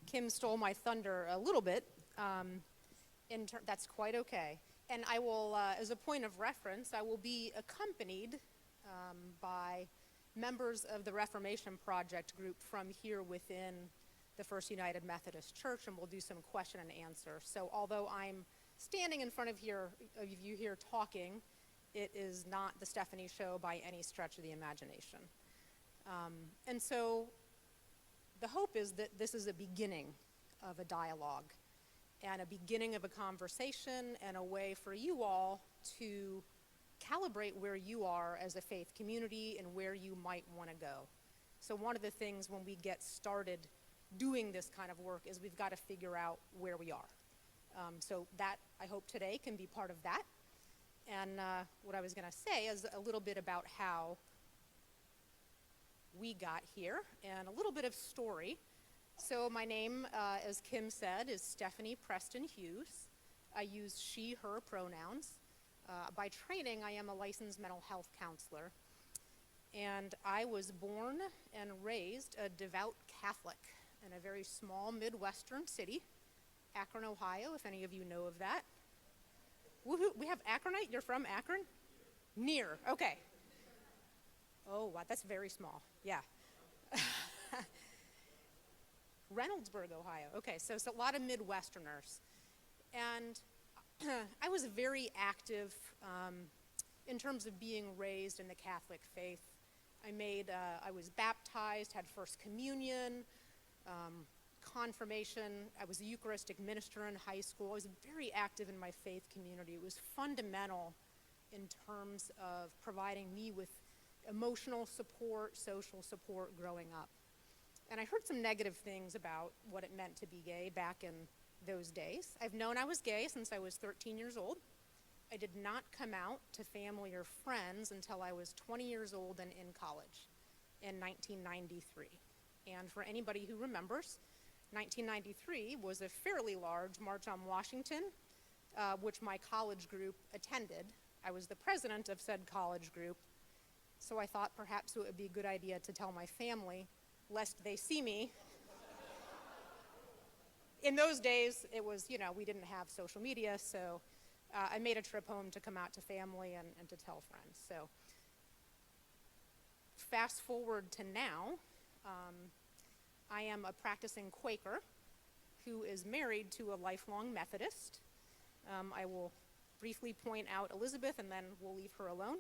Kim stole my thunder a little bit. That's quite okay. And I will, as a point of reference, I will be accompanied by members of the Reformation Project group from here within the First United Methodist Church, and we'll do some question and answer. So although I'm standing in front of you here talking, it is not the Stephanie Show by any stretch of the imagination. And so the hope is that this is a beginning of a dialogue and a beginning of a conversation and a way for you all to calibrate where you are as a faith community and where you might want to go. So one of the things when we get started doing this kind of work is we've got to figure out where we are. So that, I hope today, can be part of that. And what I was going to say is a little bit about how we got here and a little bit of story. So my name, as Kim said, is Stephanie Preston Hughes. I use she, her pronouns. By training, I am a licensed mental health counselor. And I was born and raised a devout Catholic in a very small Midwestern city, Akron, Ohio, if any of you know of that. Woohoo, we have Akronite? You're from Akron? Near, okay. Oh, wow, that's very small, yeah. Reynoldsburg, Ohio. Okay, so it's a lot of Midwesterners. And I was very active in terms of being raised in the Catholic faith. I was baptized, had First Communion, confirmation. I was a Eucharistic minister in high school. I was very active in my faith community. It was fundamental in terms of providing me with emotional support, social support growing up. And I heard some negative things about what it meant to be gay back in those days. I've known I was gay since I was 13 years old. I did not come out to family or friends until I was 20 years old and in college in 1993. And for anybody who remembers, 1993 was a fairly large March on Washington, which my college group attended. I was the president of said college group, so I thought perhaps it would be a good idea to tell my family, lest they see me. In those days, it was, we didn't have social media, so I made a trip home to come out to family and to tell friends. So fast forward to now, I am a practicing Quaker who is married to a lifelong Methodist. I will briefly point out Elizabeth, and then we'll leave her alone.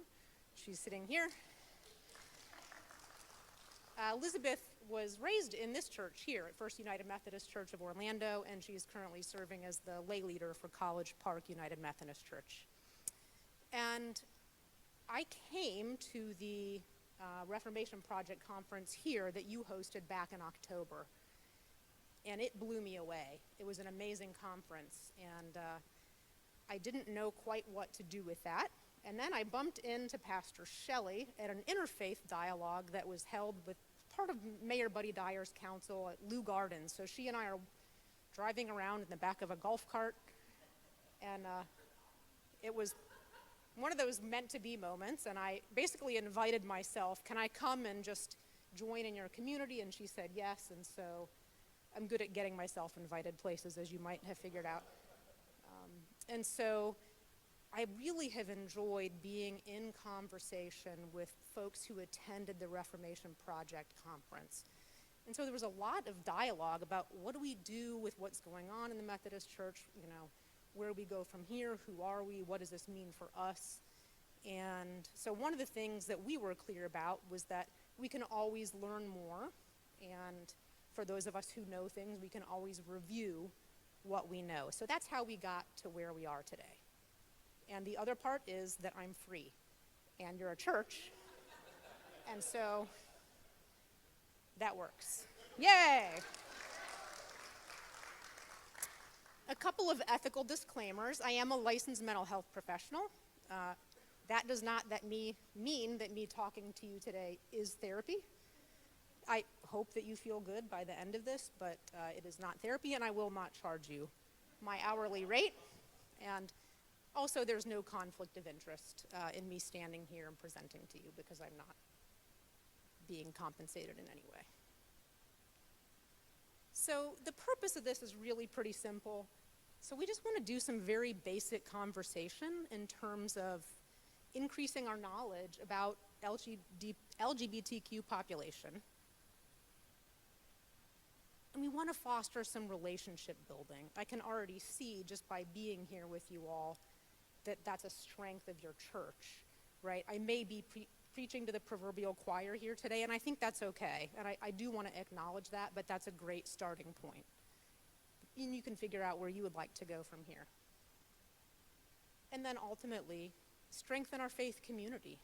She's sitting here. Elizabeth was raised in this church here at First United Methodist Church of Orlando, and she's currently serving as the lay leader for College Park United Methodist Church. And I came to the Reformation Project conference here that you hosted back in October, and it blew me away. It was an amazing conference, and I didn't know quite what to do with that. And then I bumped into Pastor Shelley at an interfaith dialogue that was held with part of Mayor Buddy Dyer's council at Lou Gardens. So she and I are driving around in the back of a golf cart, and it was one of those meant-to-be moments, and I basically invited myself, can I come and just join in your community? And she said yes, and so I'm good at getting myself invited places, as you might have figured out. And so I really have enjoyed being in conversation with folks who attended the Reformation Project conference. And so there was a lot of dialogue about what do we do with what's going on in the Methodist Church, where do we go from here, who are we, what does this mean for us? And so one of the things that we were clear about was that we can always learn more, and for those of us who know things, we can always review what we know. So that's how we got to where we are today. And the other part is that I'm free, and you're a church, and so that works. Yay! A couple of ethical disclaimers. I am a licensed mental health professional. That does not mean that me talking to you today is therapy. I hope that you feel good by the end of this, but it is not therapy, and I will not charge you my hourly rate. And also, there's no conflict of interest in me standing here and presenting to you because I'm not being compensated in any way. So the purpose of this is really pretty simple. So we just want to do some very basic conversation in terms of increasing our knowledge about LGBTQ population. And we want to foster some relationship building. I can already see just by being here with you all that that's a strength of your church, right? I may be preaching to the proverbial choir here today, and I think that's okay. And I do want to acknowledge that, but that's a great starting point. And you can figure out where you would like to go from here. And then ultimately, strengthen our faith community.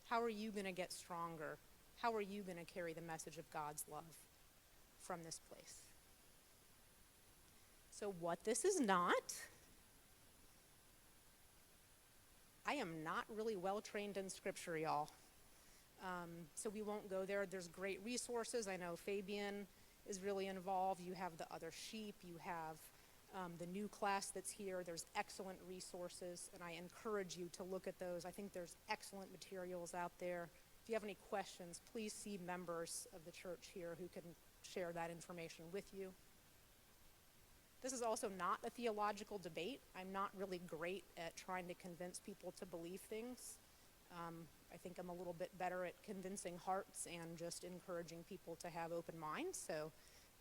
How are you going to get stronger? How are you going to carry the message of God's love from this place? So what this is not, I am not really well trained in scripture, y'all. So we won't go there. There's great resources. I know Fabian is really involved. You have the other sheep. You have the new class that's here. There's excellent resources, and I encourage you to look at those. I think there's excellent materials out there. If you have any questions, please see members of the church here who can share that information with you. This is also not a theological debate. I'm not really great at trying to convince people to believe things. I think I'm a little bit better at convincing hearts and just encouraging people to have open minds, so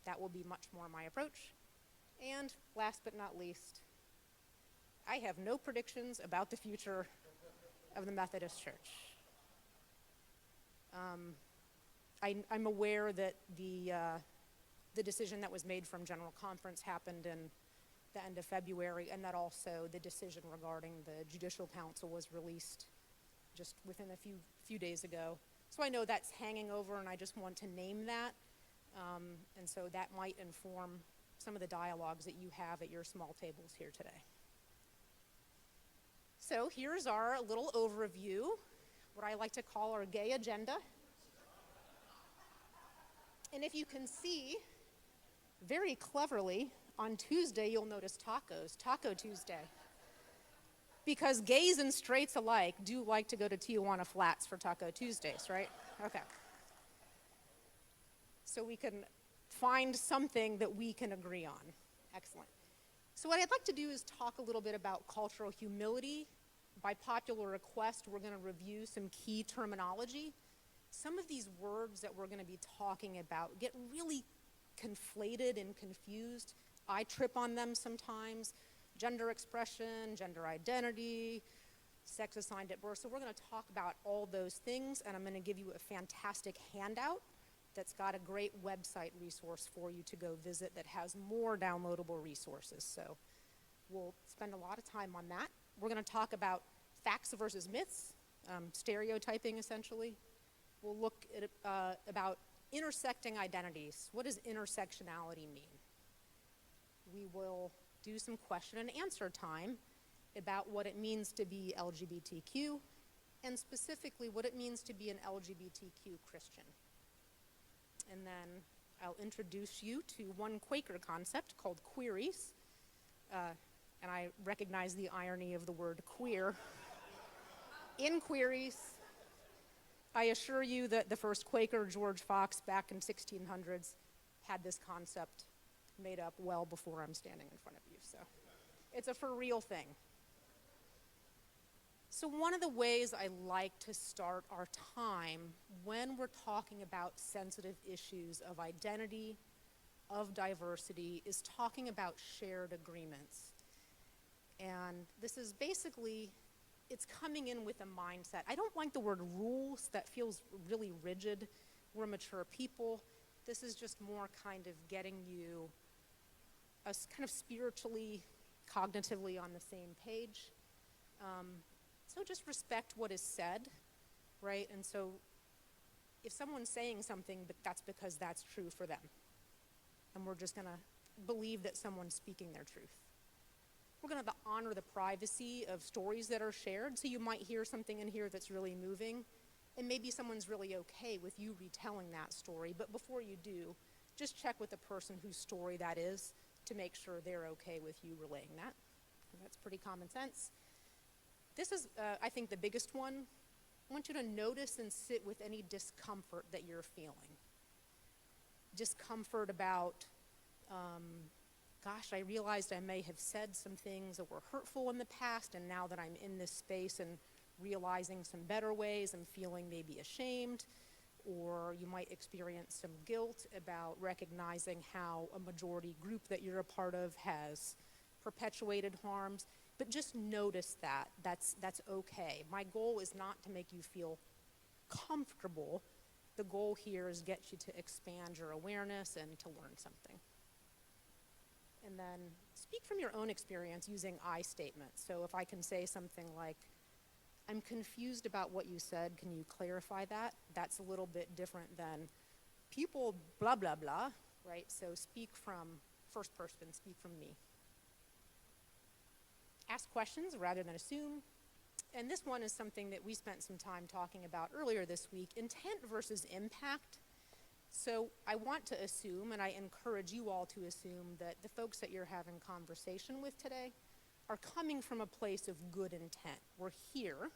that will be much more my approach. And last but not least, I have no predictions about the future of the Methodist Church. I'm aware that the decision that was made from General Conference happened in the end of February, and that also the decision regarding the Judicial Council was released just within a few days ago. So I know that's hanging over, and I just want to name that, and so that might inform some of the dialogues that you have at your small tables here today. So here's our little overview, what I like to call our gay agenda. And if you can see, very cleverly, on Tuesday you'll notice tacos, Taco Tuesday. Because gays and straights alike do like to go to Tijuana Flats for Taco Tuesdays, right? Okay. So we can find something that we can agree on. Excellent. So what I'd like to do is talk a little bit about cultural humility. By popular request, we're going to review some key terminology. Some of these words that we're going to be talking about get really conflated and confused. I trip on them sometimes. Gender expression, gender identity, sex assigned at birth. So we're going to talk about all those things, and I'm going to give you a fantastic handout that's got a great website resource for you to go visit that has more downloadable resources. So we'll spend a lot of time on that. We're going to talk about facts versus myths, stereotyping essentially. We'll look at about intersecting identities. What does intersectionality mean? We will do some question and answer time about what it means to be LGBTQ, and specifically what it means to be an LGBTQ Christian. And then I'll introduce you to one Quaker concept called queries. And I recognize the irony of the word queer. In queries, I assure you that the first Quaker, George Fox, back in 1600s, had this concept made up well before I'm standing in front of you. So it's a for real thing. So one of the ways I like to start our time when we're talking about sensitive issues of identity, of diversity, is talking about shared agreements. And this is basically, it's coming in with a mindset. I don't like the word rules. That feels really rigid. We're mature people. This is just more kind of getting you kind of spiritually, cognitively on the same page. So just respect what is said, right? And so if someone's saying something, but that's because that's true for them. And we're just going to believe that someone's speaking their truth. We're going to honor the privacy of stories that are shared. So you might hear something in here that's really moving, and maybe someone's really okay with you retelling that story. But before you do, just check with the person whose story that is to make sure they're okay with you relaying that. And that's pretty common sense. This is, I think, the biggest one. I want you to notice and sit with any discomfort that you're feeling. Discomfort about Gosh, I realized I may have said some things that were hurtful in the past, and now that I'm in this space and realizing some better ways, I'm feeling maybe ashamed. Or you might experience some guilt about recognizing how a majority group that you're a part of has perpetuated harms. But just notice that. That's okay. My goal is not to make you feel comfortable. The goal here is get you to expand your awareness and to learn something. And then speak from your own experience using I statements. So if I can say something like, I'm confused about what you said, can you clarify that? That's a little bit different than people blah, blah, blah, right? So speak from first person, speak from me. Ask questions rather than assume. And this one is something that we spent some time talking about earlier this week, intent versus impact. So I want to assume, and I encourage you all to assume, that the folks that you're having conversation with today are coming from a place of good intent. We're here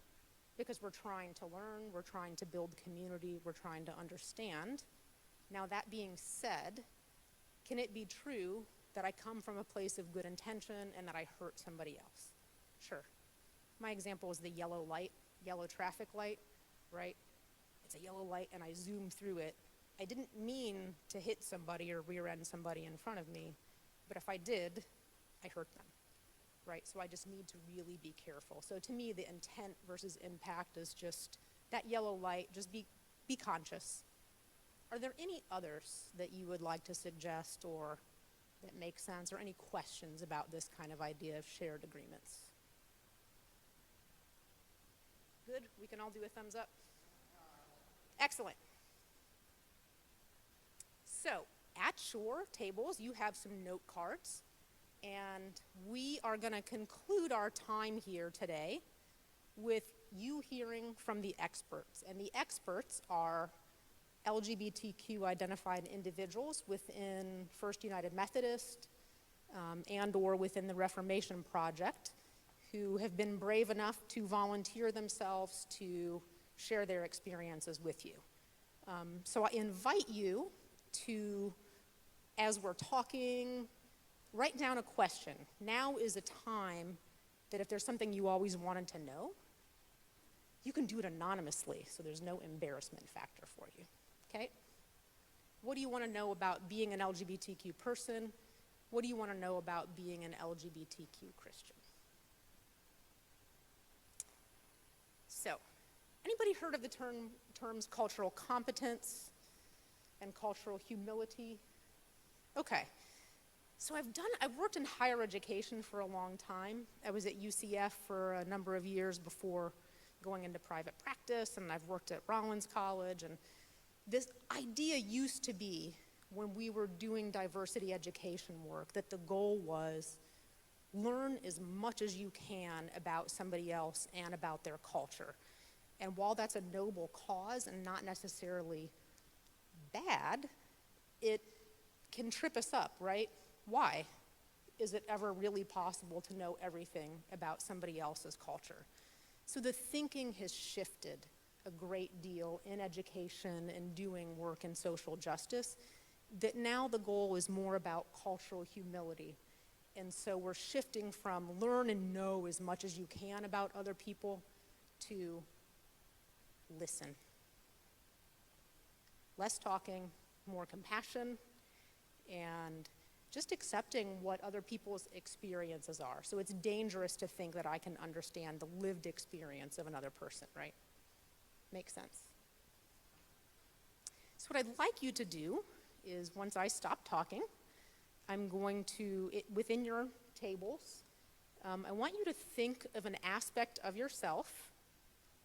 because we're trying to learn, we're trying to build community, we're trying to understand. Now that being said, can it be true that I come from a place of good intention and that I hurt somebody else? Sure. My example is the yellow light, yellow traffic light, right? It's a yellow light and I zoom through it. I didn't mean to hit somebody or rear end somebody in front of me, but if I did, I hurt them, right? So I just need to really be careful. So to me, the intent versus impact is just that yellow light, just be conscious. Are there any others that you would like to suggest or that make sense, or any questions about this kind of idea of shared agreements? Good, we can all do a thumbs up. Excellent. So at your tables, you have some note cards, and we are going to conclude our time here today with you hearing from the experts. And the experts are LGBTQ identified individuals within First United Methodist and or within the Reformation Project who have been brave enough to volunteer themselves to share their experiences with you. So I invite you to, as we're talking, write down a question. Now is a time that if there's something you always wanted to know, you can do it anonymously, so there's no embarrassment factor for you, okay? What do you want to know about being an LGBTQ person? What do you want to know about being an LGBTQ Christian? So, anybody heard of the terms cultural competence and cultural humility? Okay, so I've worked in higher education for a long time. I was at UCF for a number of years before going into private practice, and I've worked at Rollins College, and this idea used to be, when we were doing diversity education work, that the goal was learn as much as you can about somebody else and about their culture. And while that's a noble cause and not necessarily bad, it can trip us up, right? Why? Is it ever really possible to know everything about somebody else's culture? So the thinking has shifted a great deal in education and doing work in social justice, that now the goal is more about cultural humility. And so we're shifting from learn and know as much as you can about other people to listen. Less talking, more compassion, and just accepting what other people's experiences are. So it's dangerous to think that I can understand the lived experience of another person, right? Makes sense. So what I'd like you to do is, once I stop talking, I'm going to, within your tables, I want you to think of an aspect of yourself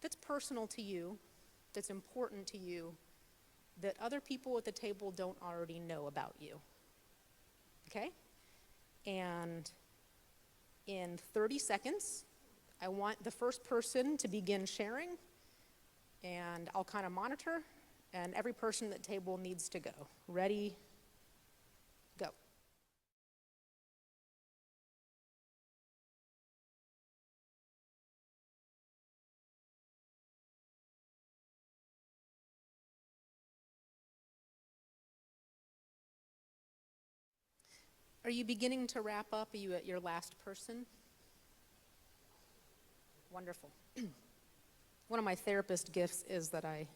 that's personal to you, that's important to you, that other people at the table don't already know about you. Okay? And in 30 seconds, I want the first person to begin sharing, and I'll kind of monitor, and every person at the table needs to go. Ready? Go. Are you beginning to wrap up? Are you at your last person? Wonderful. One of my therapist gifts is that I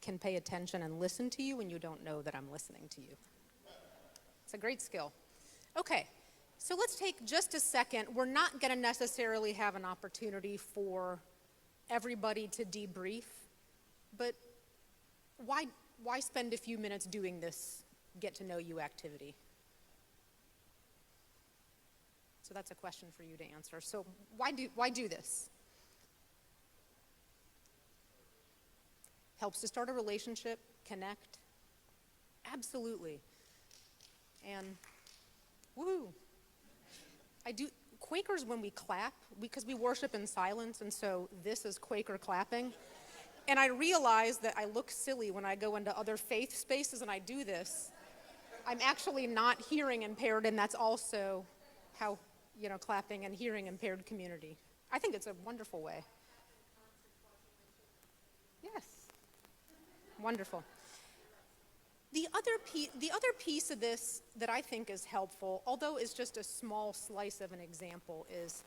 can pay attention and listen to you when you don't know that I'm listening to you. It's a great skill. Okay, so let's take just a second. We're not going to necessarily have an opportunity for everybody to debrief, but why spend a few minutes doing this get to know you activity? So that's a question for you to answer. So why do this? Helps to start a relationship, connect. Absolutely. And woo. Quakers, when we clap, because we worship in silence, and so this is Quaker clapping. And I realize that I look silly when I go into other faith spaces and I do this. I'm actually not hearing impaired, and that's also how, clapping and hearing impaired community. I think it's a wonderful way. Yes. Wonderful. The other piece of this that I think is helpful, although it's just a small slice of an example, is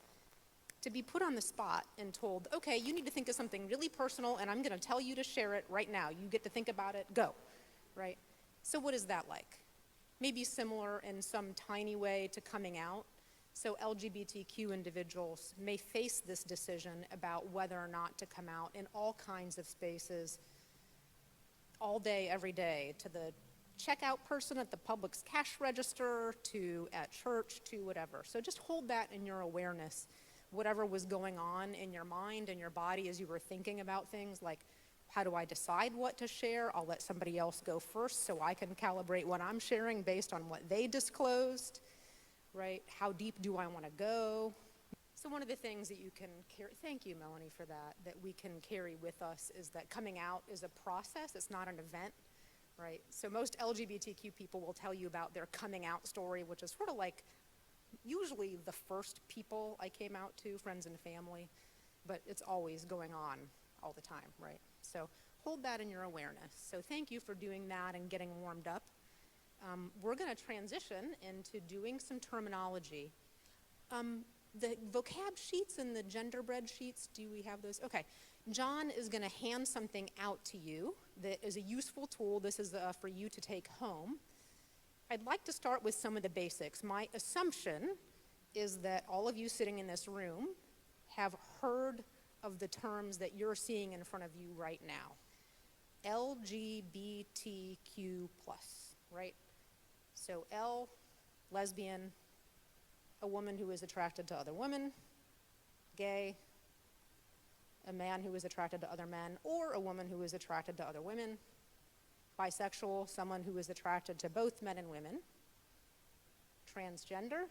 to be put on the spot and told, okay, you need to think of something really personal, and I'm going to tell you to share it right now. You get to think about it, go, right? So what is that like? Maybe similar in some tiny way to coming out. So LGBTQ individuals may face this decision about whether or not to come out in all kinds of spaces, all day, every day, to the checkout person at the Publix cash register, to at church, to whatever. So just hold that in your awareness, whatever was going on in your mind and your body as you were thinking about things like, how do I decide what to share? I'll let somebody else go first so I can calibrate what I'm sharing based on what they disclosed, right? How deep do I want to go? So one of the things that you can carry, thank you, Melanie, for that we can carry with us is that coming out is a process, it's not an event, right? So most LGBTQ people will tell you about their coming out story, which is sort of like usually the first people I came out to, friends and family, but it's always going on all the time, right? So hold that in your awareness. So thank you for doing that and getting warmed up. We're going to transition into doing some terminology. The vocab sheets and the genderbread sheets, do we have those? Okay. John is going to hand something out to you that is a useful tool. This is for you to take home. I'd like to start with some of the basics. My assumption is that all of you sitting in this room have heard of the terms that you're seeing in front of you right now. LGBTQ+, right? So L, lesbian, a woman who is attracted to other women, gay, a man who is attracted to other men, or a woman who is attracted to other women, bisexual, someone who is attracted to both men and women, transgender,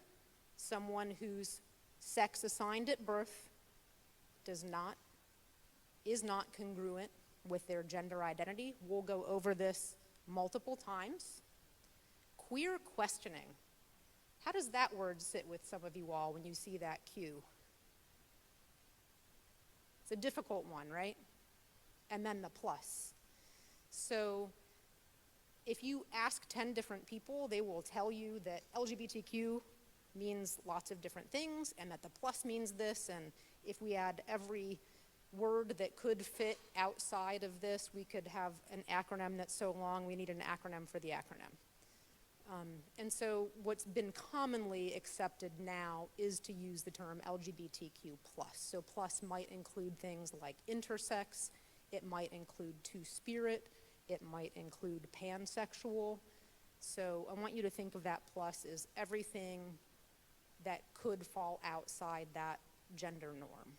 someone whose sex assigned at birth is not congruent with their gender identity. We'll go over this multiple times. Queer questioning. How does that word sit with some of you all when you see that cue? It's a difficult one, right? And then the plus. So if you ask 10 different people, they will tell you that LGBTQ means lots of different things and that the plus means this, and if we add every word that could fit outside of this, we could have an acronym that's so long we need an acronym for the acronym. And so what's been commonly accepted now is to use the term LGBTQ+. So plus might include things like intersex, it might include two-spirit, it might include pansexual. So I want you to think of that plus as everything that could fall outside that gender norm.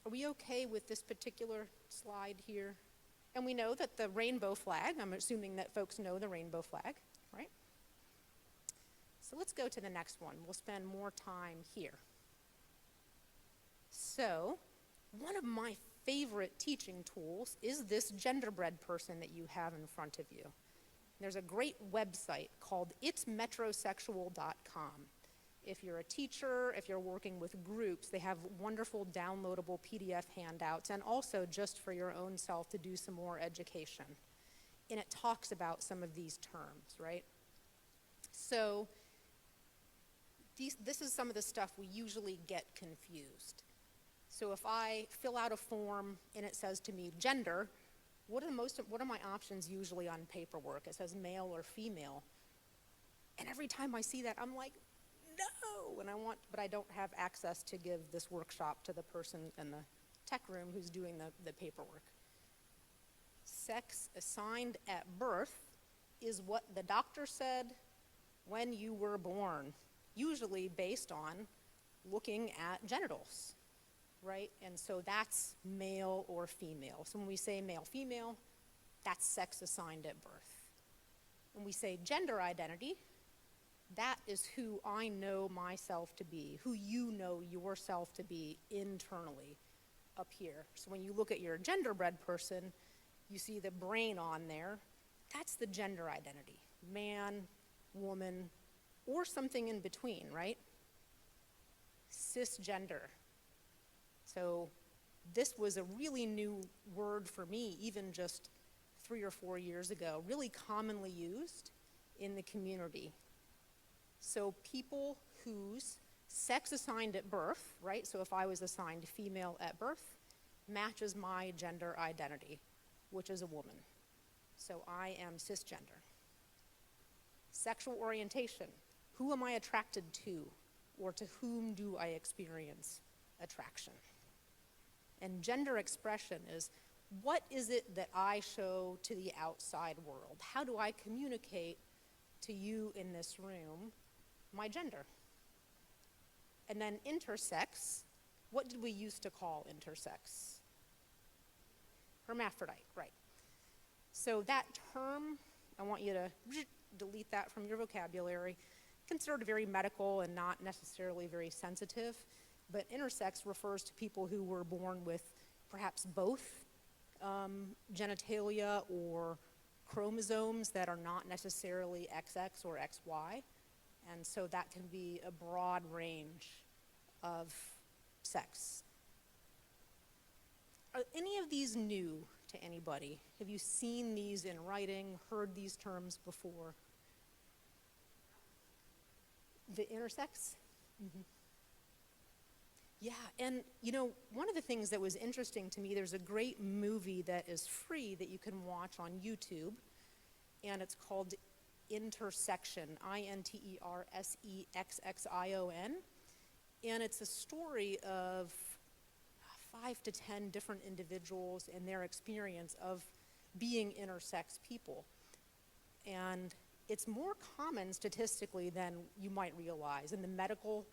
Are we okay with this particular slide here? And we know that the rainbow flag, I'm assuming that folks know the rainbow flag, right? So let's go to the next one. We'll spend more time here. So one of my favorite teaching tools is this genderbread person that you have in front of you. There's a great website called itsmetrosexual.com. If you're a teacher, if you're working with groups, they have wonderful downloadable PDF handouts, and also just for your own self to do some more education. And it talks about some of these terms, right? So this is some of the stuff we usually get confused. So if I fill out a form and it says to me gender, what are my options usually on paperwork? It says male or female. And every time I see that, I'm like, no, but I don't have access to give this workshop to the person in the tech room who's doing the paperwork. Sex assigned at birth is what the doctor said when you were born, usually based on looking at genitals, right? And so that's male or female. So when we say male, female, that's sex assigned at birth. When we say gender identity, that is who I know myself to be, who you know yourself to be internally up here. So when you look at your genderbread person, you see the brain on there. That's the gender identity, man, woman, or something in between, right? Cisgender. So this was a really new word for me, even just 3 or 4 years ago, really commonly used in the community. So people whose sex assigned at birth, right? So if I was assigned female at birth, matches my gender identity, which is a woman. So I am cisgender. Sexual orientation. Who am I attracted to, or to whom do I experience attraction? And gender expression is, what is it that I show to the outside world? How do I communicate to you in this room my gender? And then intersex, what did we used to call intersex? Hermaphrodite, right. So that term, I want you to delete that from your vocabulary. Considered very medical and not necessarily very sensitive, but intersex refers to people who were born with perhaps both genitalia or chromosomes that are not necessarily XX or XY. And so that can be a broad range of sex. Are any of these new to anybody? Have you seen these in writing, heard these terms before? The intersex? Mm-hmm. Yeah, and you know, one of the things that was interesting to me, there's a great movie that is free that you can watch on YouTube, and it's called Intersection, Intersexion, and it's a story of 5 to 10 different individuals and their experience of being intersex people. And it's more common statistically than you might realize. In the medical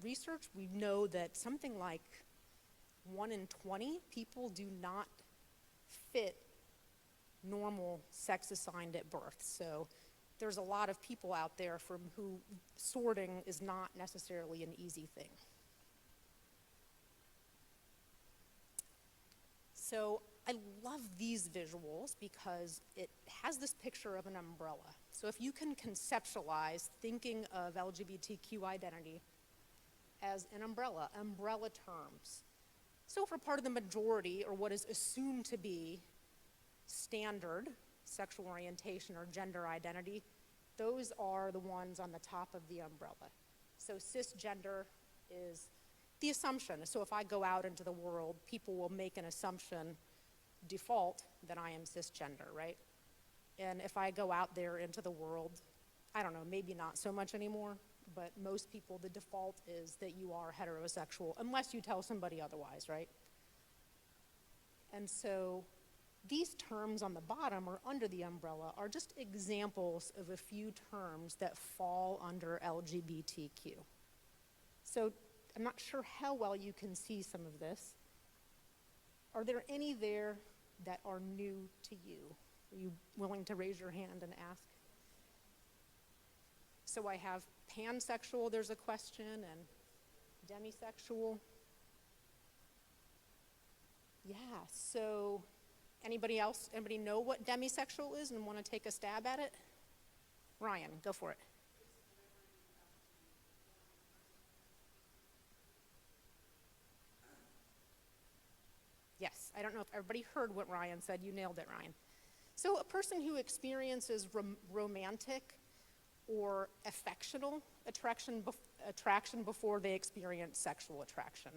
research, we know that something like 1 in 20 people do not fit normal sex assigned at birth. So there's a lot of people out there from who sorting is not necessarily an easy thing. So I love these visuals because it has this picture of an umbrella. So if you can conceptualize thinking of LGBTQ identity as an umbrella terms. So for part of the majority, or what is assumed to be standard sexual orientation or gender identity, those are the ones on the top of the umbrella. So cisgender is the assumption. So if I go out into the world, people will make an assumption, default, that I am cisgender, right? And if I go out there into the world, I don't know, maybe not so much anymore, but most people, the default is that you are heterosexual, unless you tell somebody otherwise, right? And so these terms on the bottom or under the umbrella are just examples of a few terms that fall under LGBTQ. So I'm not sure how well you can see some of this. Are there any there that are new to you? Are you willing to raise your hand and ask? So I have pansexual, there's a question, and demisexual. Yeah, so anybody else, anybody know what demisexual is and want to take a stab at it? Ryan, go for it. Yes, I don't know if everybody heard what Ryan said. You nailed it, Ryan. So a person who experiences romantic or affectional attraction before they experience sexual attraction.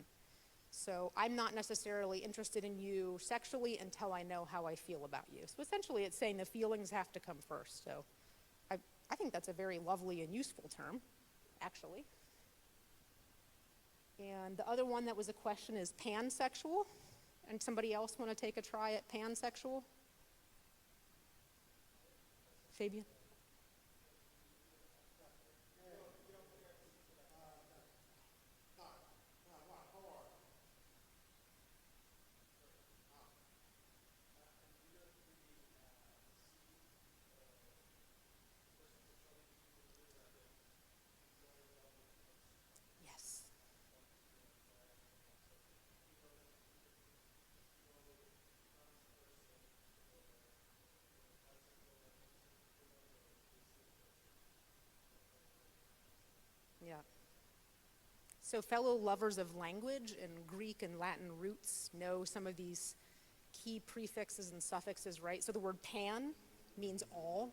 So I'm not necessarily interested in you sexually until I know how I feel about you. So essentially it's saying the feelings have to come first. So I think that's a very lovely and useful term, actually. And the other one that was a question is pansexual. And somebody else want to take a try at pansexual? Fabian? Yes. Yeah. So fellow lovers of language and Greek and Latin roots know some of these key prefixes and suffixes, right? So the word pan means all.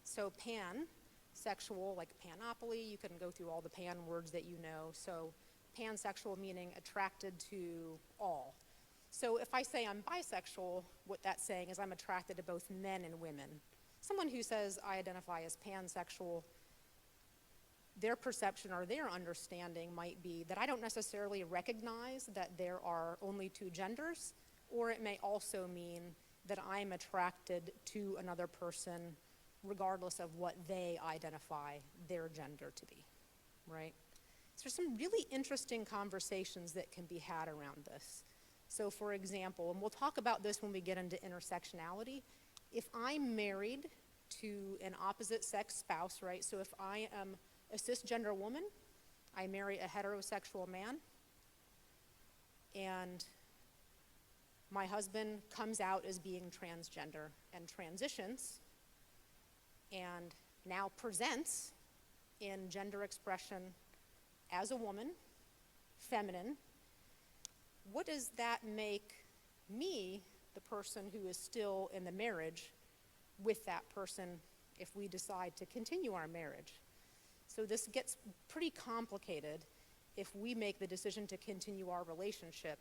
So pan, sexual, like panoply, you can go through all the pan words that you know. So pansexual meaning attracted to all. So if I say I'm bisexual, what that's saying is I'm attracted to both men and women. Someone who says I identify as pansexual, their perception or their understanding might be that I don't necessarily recognize that there are only two genders, or it may also mean that I'm attracted to another person regardless of what they identify their gender to be, right? So there's some really interesting conversations that can be had around this. So for example, and we'll talk about this when we get into intersectionality, if I'm married to an opposite sex spouse, right? So if I am a cisgender woman, I marry a heterosexual man, and my husband comes out as being transgender and transitions, and now presents in gender expression as a woman, feminine. What does that make me, the person who is still in the marriage, with that person if we decide to continue our marriage? So this gets pretty complicated if we make the decision to continue our relationship.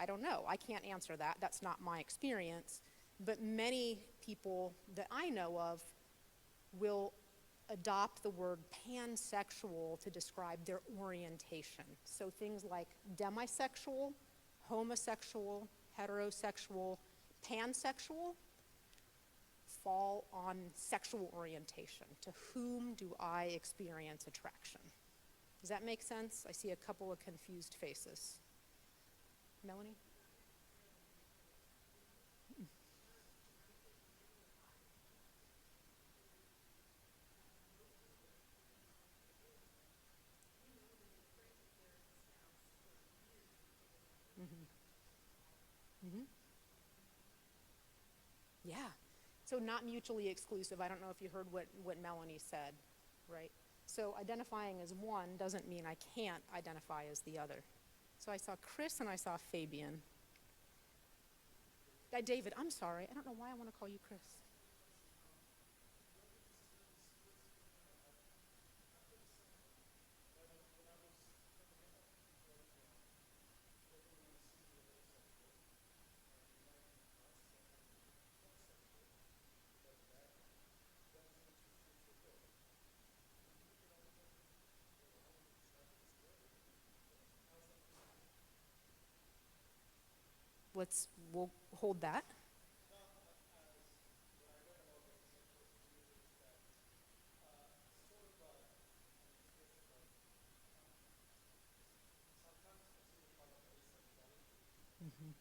I don't know. I can't answer that. That's not my experience. But many people that I know of will adopt the word pansexual to describe their orientation. So things like demisexual, homosexual, heterosexual, pansexual fall on sexual orientation. To whom do I experience attraction? Does that make sense? I see a couple of confused faces. Melanie? Mm-hmm. Yeah. So not mutually exclusive. I don't know if you heard what Melanie said, right? So identifying as one doesn't mean I can't identify as the other. So I saw Chris and I saw Fabian. David, I'm sorry. I don't know why I want to call you Chris. We'll hold that. Mm-hmm.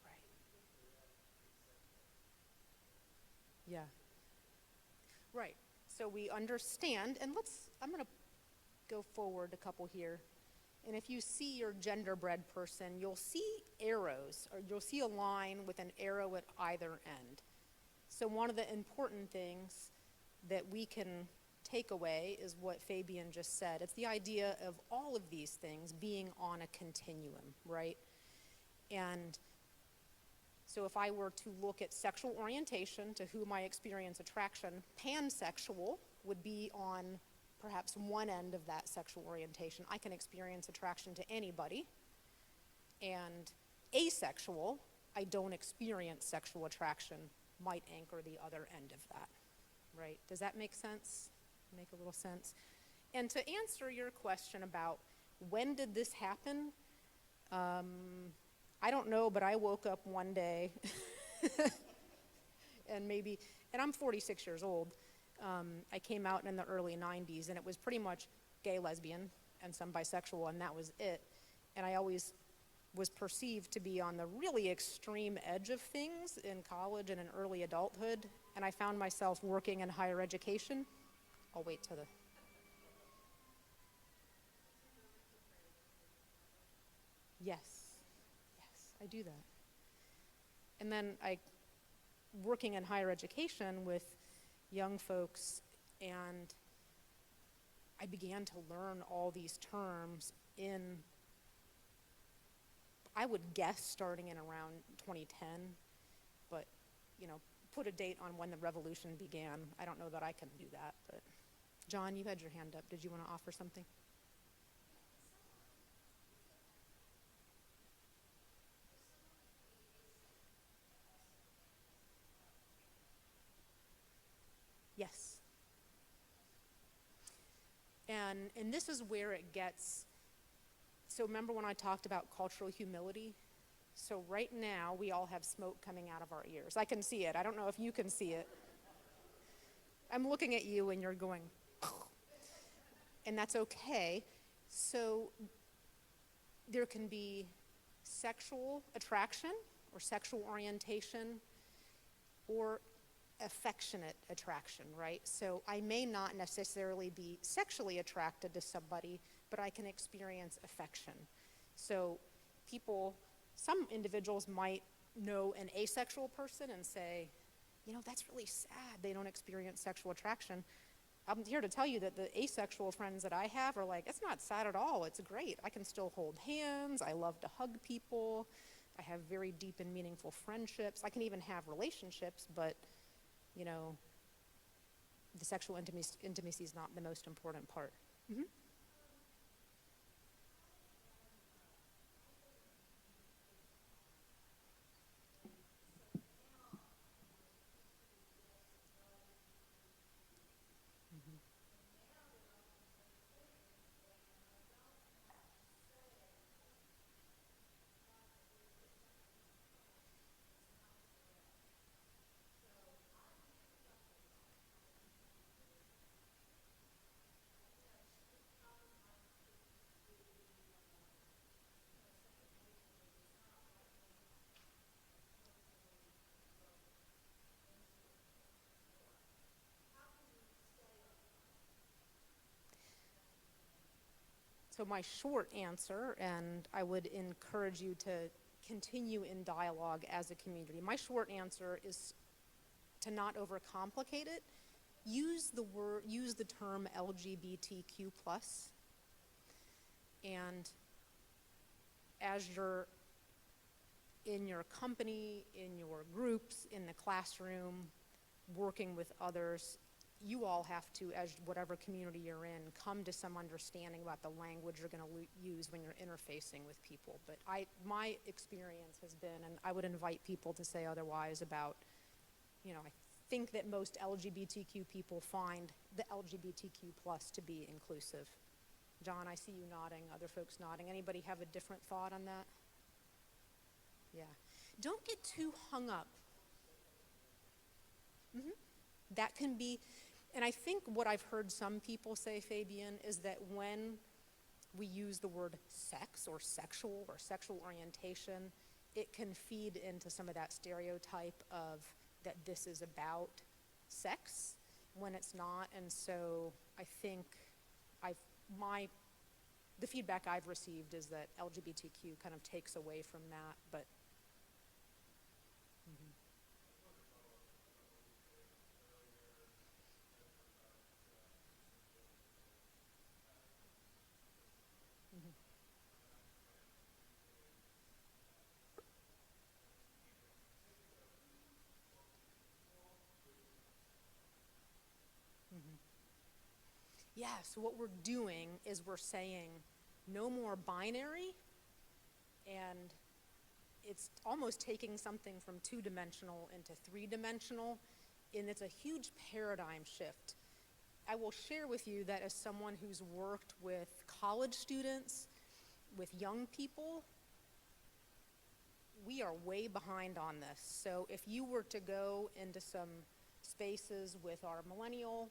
Right. Yeah. Right. So we understand, and I'm going to go forward a couple here. And if you see your genderbread person, you'll see arrows, or you'll see a line with an arrow at either end. So one of the important things that we can take away is what Fabian just said. It's the idea of all of these things being on a continuum, right? And so if I were to look at sexual orientation, to whom I experience attraction, pansexual would be on perhaps one end of that sexual orientation. I can experience attraction to anybody. And asexual, I don't experience sexual attraction, might anchor the other end of that, right? Does that make sense? Make a little sense? And to answer your question about when did this happen, I don't know, but I woke up one day and I'm 46 years old. I came out in the early 90s, and it was pretty much gay, lesbian, and some bisexual, and that was it. And I always was perceived to be on the really extreme edge of things in college and in early adulthood, and I found myself working in higher education. I'll wait till the... Yes, I do that. And then working in higher education with young folks, and I began to learn all these terms I would guess starting in around 2010, but put a date on when the revolution began. I don't know that I can do that, but John, you had your hand up. Did you want to offer something? Yes. And this is where it gets, so remember when I talked about cultural humility? So right now, we all have smoke coming out of our ears. I can see it. I don't know if you can see it. I'm looking at you and you're going, and that's okay. So there can be sexual attraction or sexual orientation or affectionate attraction, right? So I may not necessarily be sexually attracted to somebody, but I can experience affection. So some individuals might know an asexual person and say, that's really sad they don't experience sexual attraction. I'm here to tell you that the asexual friends that I have are like, it's not sad at all, it's great. I can still hold hands, I love to hug people, I have very deep and meaningful friendships, I can even have relationships, but the sexual intimacy is not the most important part. Mm-hmm. So my short answer, and I would encourage you to continue in dialogue as a community, my short answer is to not overcomplicate it. Use the term LGBTQ+, and as you're in your company, in your groups, in the classroom, working with others, you all have to, as whatever community you're in, come to some understanding about the language you're going to use when you're interfacing with people. But my experience has been, and I would invite people to say otherwise about, I think that most LGBTQ people find the LGBTQ plus to be inclusive. John, I see you nodding, other folks nodding. Anybody have a different thought on that? Yeah. Don't get too hung up. Mm-hmm. That can be, and I think what I've heard some people say, Fabian, is that when we use the word sex or sexual orientation, it can feed into some of that stereotype of that this is about sex, when it's not. And so I think the feedback I've received is that LGBTQ kind of takes away from that, but yeah, so what we're doing is we're saying no more binary, and it's almost taking something from two-dimensional into three-dimensional, and it's a huge paradigm shift. I will share with you that as someone who's worked with college students, with young people, we are way behind on this. So if you were to go into some spaces with our millennial,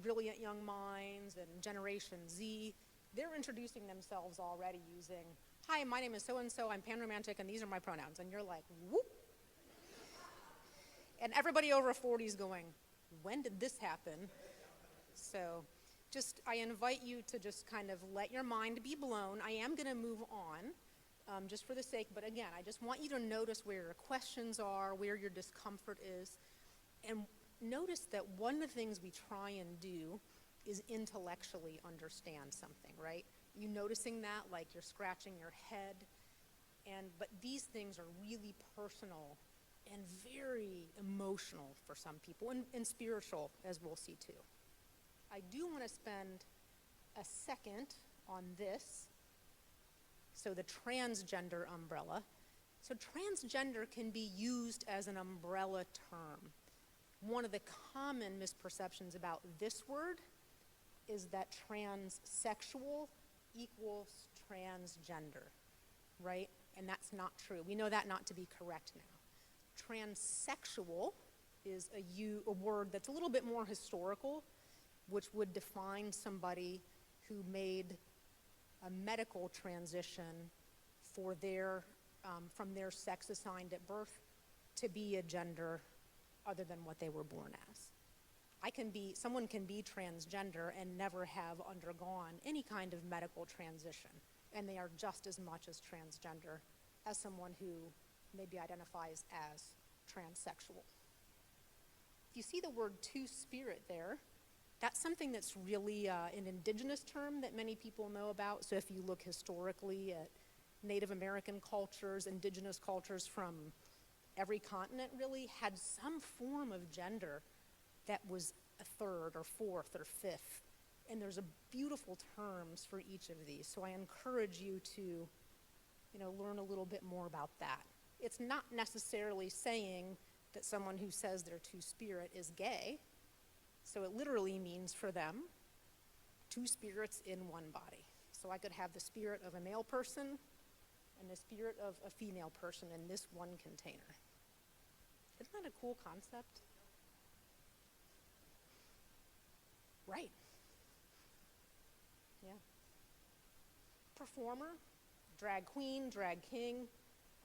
brilliant young minds and Generation Z, they're introducing themselves already using, "Hi, my name is so-and-so, I'm panromantic, and these are my pronouns." And you're like, whoop. And everybody over 40 is going, when did this happen? So I invite you to just kind of let your mind be blown. I am going to move on, just for the sake, but again, I just want you to notice where your questions are, where your discomfort is, and notice that one of the things we try and do is intellectually understand something, right? You noticing that, like you're scratching your head, but these things are really personal and very emotional for some people, and spiritual, as we'll see too. I do want to spend a second on this. So the transgender umbrella. So transgender can be used as an umbrella term. One of the common misperceptions about this word is that transsexual equals transgender, right? And that's not true. We know that not to be correct now. Transsexual is a word that's a little bit more historical, which would define somebody who made a medical transition for from their sex assigned at birth to be a gender other than what they were born as. Someone can be transgender and never have undergone any kind of medical transition, and they are just as much as transgender as someone who maybe identifies as transsexual. If you see the word two-spirit there, that's something that's really an indigenous term that many people know about. So if you look historically at Native American cultures, indigenous cultures from every continent really had some form of gender that was a third or fourth or fifth. And there's beautiful terms for each of these. So I encourage you to, learn a little bit more about that. It's not necessarily saying that someone who says they're two-spirit is gay. So it literally means for them, two spirits in one body. So I could have the spirit of a male person and the spirit of a female person in this one container. Isn't that a cool concept? Right. Yeah. Performer, drag queen, drag king,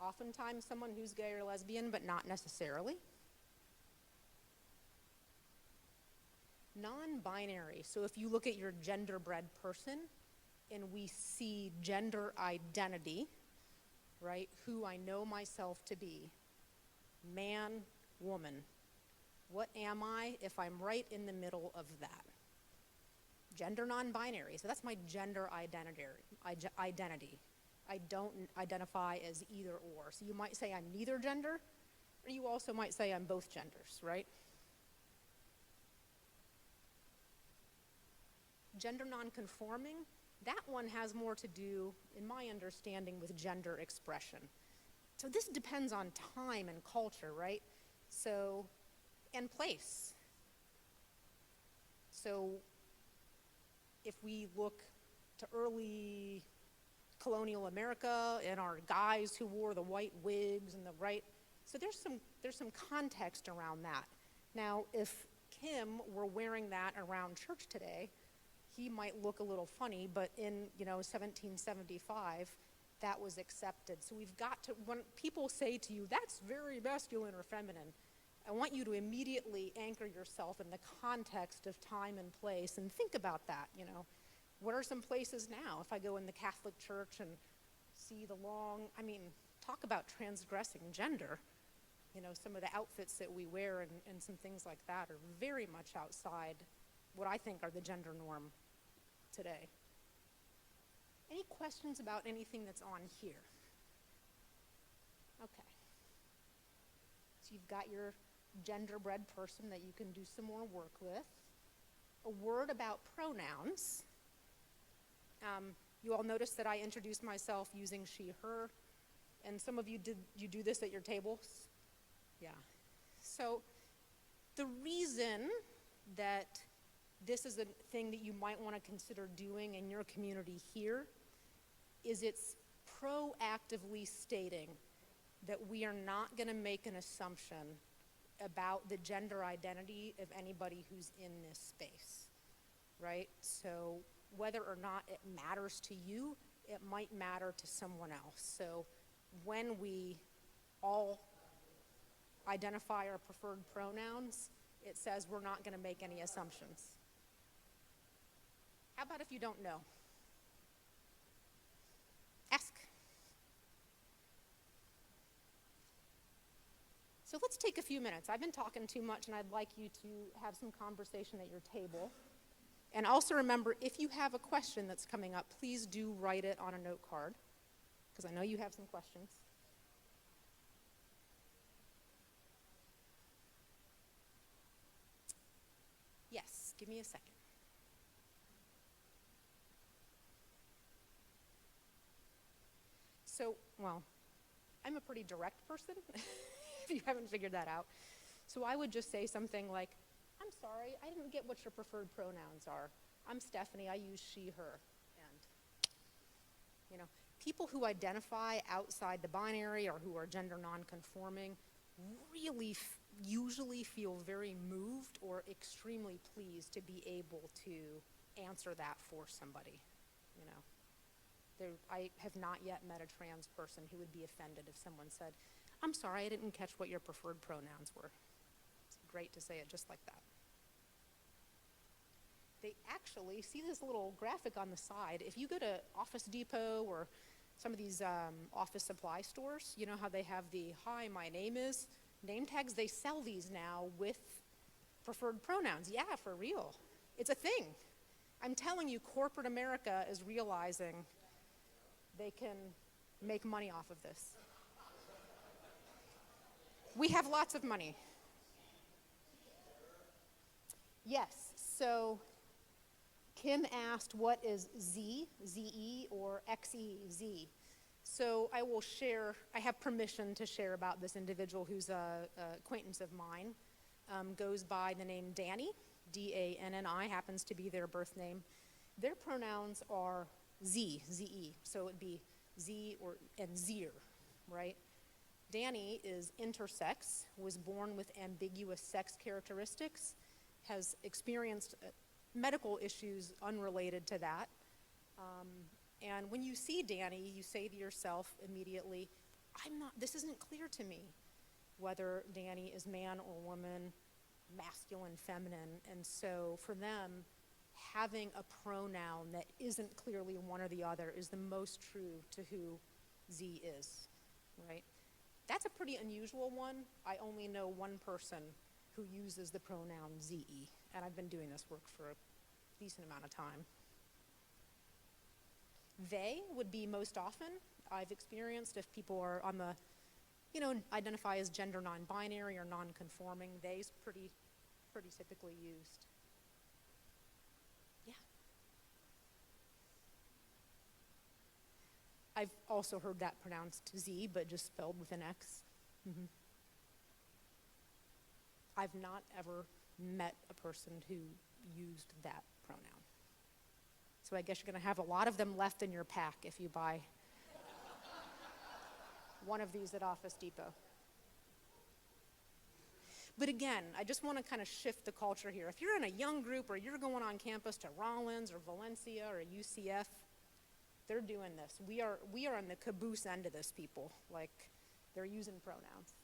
oftentimes someone who's gay or lesbian, but not necessarily. Non-binary, so if you look at your gender-bred person and we see gender identity, right, who I know myself to be, man, woman, what am I if I'm right in the middle of that? Gender non-binary, so that's my gender identity. I don't identify as either or. So you might say I'm neither gender, or you also might say I'm both genders, right? Gender non-conforming, that one has more to do, in my understanding, with gender expression. So this depends on time and culture, right? So, and place. So if we look to early colonial America and our guys who wore the white wigs and so there's some context around that. Now, if Kim were wearing that around church today, he might look a little funny, but in 1775, that was accepted. So we've got to, when people say to you, that's very masculine or feminine, I want you to immediately anchor yourself in the context of time and place and think about that, you know. What are some places now? If I go in the Catholic Church and see the long, I mean, talk about transgressing gender. You know, some of the outfits that we wear and some things like that are very much outside what I think are the gender norm today. Any questions about anything that's on here? Okay. So you've got your genderbread person that you can do some more work with. A word about pronouns. You all noticed that I introduced myself using she, her, and some of you do this at your tables? Yeah. So the reason that this is a thing that you might want to consider doing in your community here is it's proactively stating that we are not going to make an assumption about the gender identity of anybody who's in this space, right? So whether or not it matters to you, it might matter to someone else. So when we all identify our preferred pronouns, it says we're not going to make any assumptions. How about if you don't know? Ask. So let's take a few minutes. I've been talking too much, and I'd like you to have some conversation at your table. And also remember, if you have a question that's coming up, please do write it on a note card, because I know you have some questions. Yes, give me a second. So, well, I'm a pretty direct person, if you haven't figured that out. So I would just say something like, I'm sorry, I didn't get what your preferred pronouns are. I'm Stephanie, I use she, her. And, you know, people who identify outside the binary or who are gender non-conforming really usually feel very moved or extremely pleased to be able to answer that for somebody, you know. I have not yet met a trans person who would be offended if someone said, I'm sorry, I didn't catch what your preferred pronouns were. It's great to say it just like that. They actually, see this little graphic on the side, if you go to Office Depot or some of these office supply stores, you know how they have the, hi, my name is, name tags, they sell these now with preferred pronouns. Yeah, for real. It's a thing. I'm telling you, corporate America is realizing they can make money off of this. We have lots of money. Yes, so Kim asked what is Z, Z-E, or X-E-Z. So I will share, I have permission to share about this individual who's an acquaintance of mine, goes by the name Danny, D-A-N-N-I, happens to be their birth name. Their pronouns are Z, Z-E, so it'd be Z and Zier, right? Danny is intersex, was born with ambiguous sex characteristics, has experienced medical issues unrelated to that. And when you see Danny, you say to yourself immediately, this isn't clear to me whether Danny is man or woman, masculine, feminine. And so for them, having a pronoun that isn't clearly one or the other is the most true to who Z is, right? That's a pretty unusual one. I only know one person who uses the pronoun ZE, and I've been doing this work for a decent amount of time. They would be most often, I've experienced, if people are on the, you know, identify as gender non-binary or non-conforming, they's pretty typically used. Yeah. I've also heard that pronounced Z, but just spelled with an X. Mm-hmm. I've not ever met a person who used that pronoun. So I guess you're going to have a lot of them left in your pack if you buy one of these at Office Depot. But again, I just want to kind of shift the culture here. If you're in a young group or you're going on campus to Rollins or Valencia or UCF, they're doing this. We are on the caboose end of this, people. Like, they're using pronouns.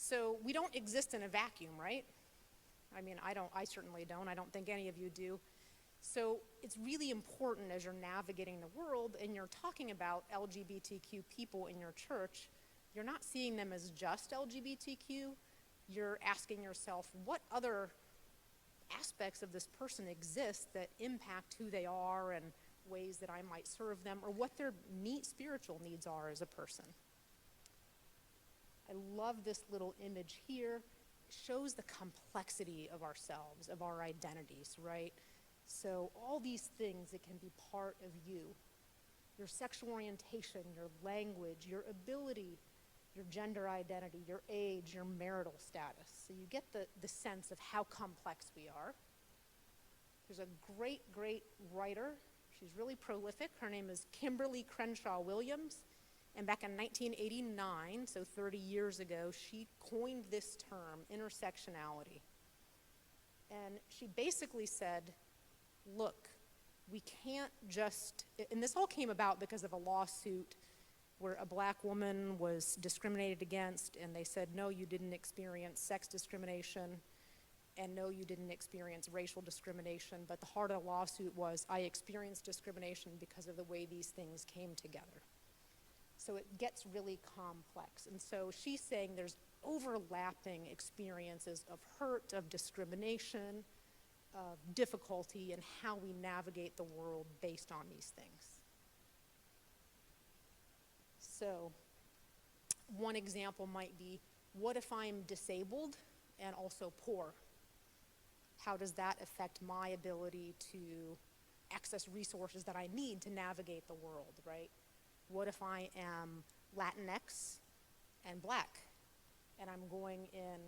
So we don't exist in a vacuum, right? I mean, I certainly don't. I don't think any of you do. So it's really important as you're navigating the world and you're talking about LGBTQ people in your church, you're not seeing them as just LGBTQ. You're asking yourself, what other aspects of this person exist that impact who they are and ways that I might serve them, or what their spiritual needs are as a person. I love this little image here. It shows the complexity of ourselves, of our identities, right? So all these things that can be part of you, your sexual orientation, your language, your ability, your gender identity, your age, your marital status. So you get the sense of how complex we are. There's a great, great writer. She's really prolific. Her name is Kimberly Crenshaw Williams. And back in 1989, so 30 years ago, she coined this term, intersectionality. And she basically said, look, we can't just, and this all came about because of a lawsuit where a black woman was discriminated against, and they said, no, you didn't experience sex discrimination, and no, you didn't experience racial discrimination, but the heart of the lawsuit was, I experienced discrimination because of the way these things came together. So it gets really complex. And so she's saying there's overlapping experiences of hurt, of discrimination, of difficulty, and how we navigate the world based on these things. So one example might be, what if I'm disabled and also poor? How does that affect my ability to access resources that I need to navigate the world, right? What if I am Latinx and black, and I'm going in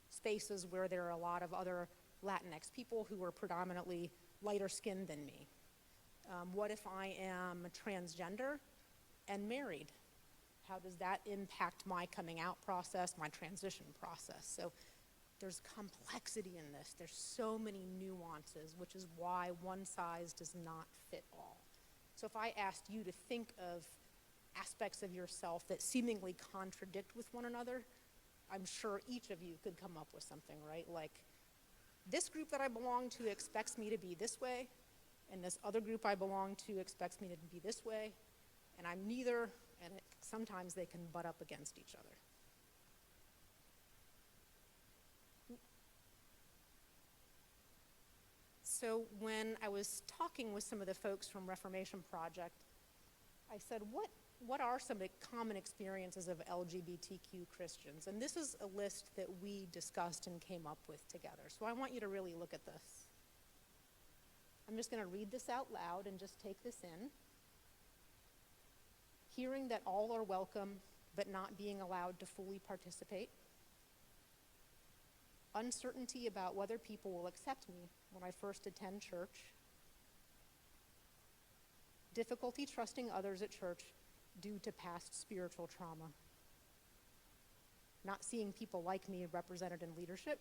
spaces where there are a lot of other Latinx people who are predominantly lighter skinned than me? What if I am transgender and married? How does that impact my coming out process, my transition process? So there's complexity in this. There's so many nuances, which is why one size does not fit all. So if I asked you to think of aspects of yourself that seemingly contradict with one another, I'm sure each of you could come up with something, right? Like, this group that I belong to expects me to be this way, and this other group I belong to expects me to be this way, and I'm neither, and sometimes they can butt up against each other. So when I was talking with some of the folks from Reformation Project, I said, what are some common experiences of LGBTQ Christians? And this is a list that we discussed and came up with together. So I want you to really look at this. I'm just going to read this out loud and just take this in. Hearing that all are welcome, but not being allowed to fully participate. Uncertainty about whether people will accept me when I first attend church. Difficulty trusting others at church due to past spiritual trauma. Not seeing people like me represented in leadership.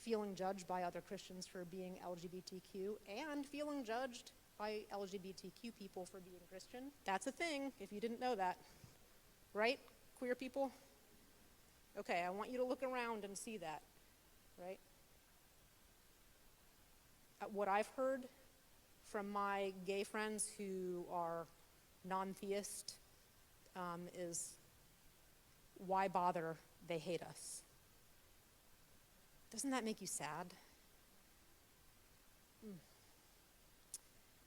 Feeling judged by other Christians for being LGBTQ, and feeling judged by LGBTQ people for being Christian. That's a thing, if you didn't know that. Right, queer people? Okay, I want you to look around and see that, right? What I've heard from my gay friends who are non-theist is, why bother? They hate us. Doesn't that make you sad?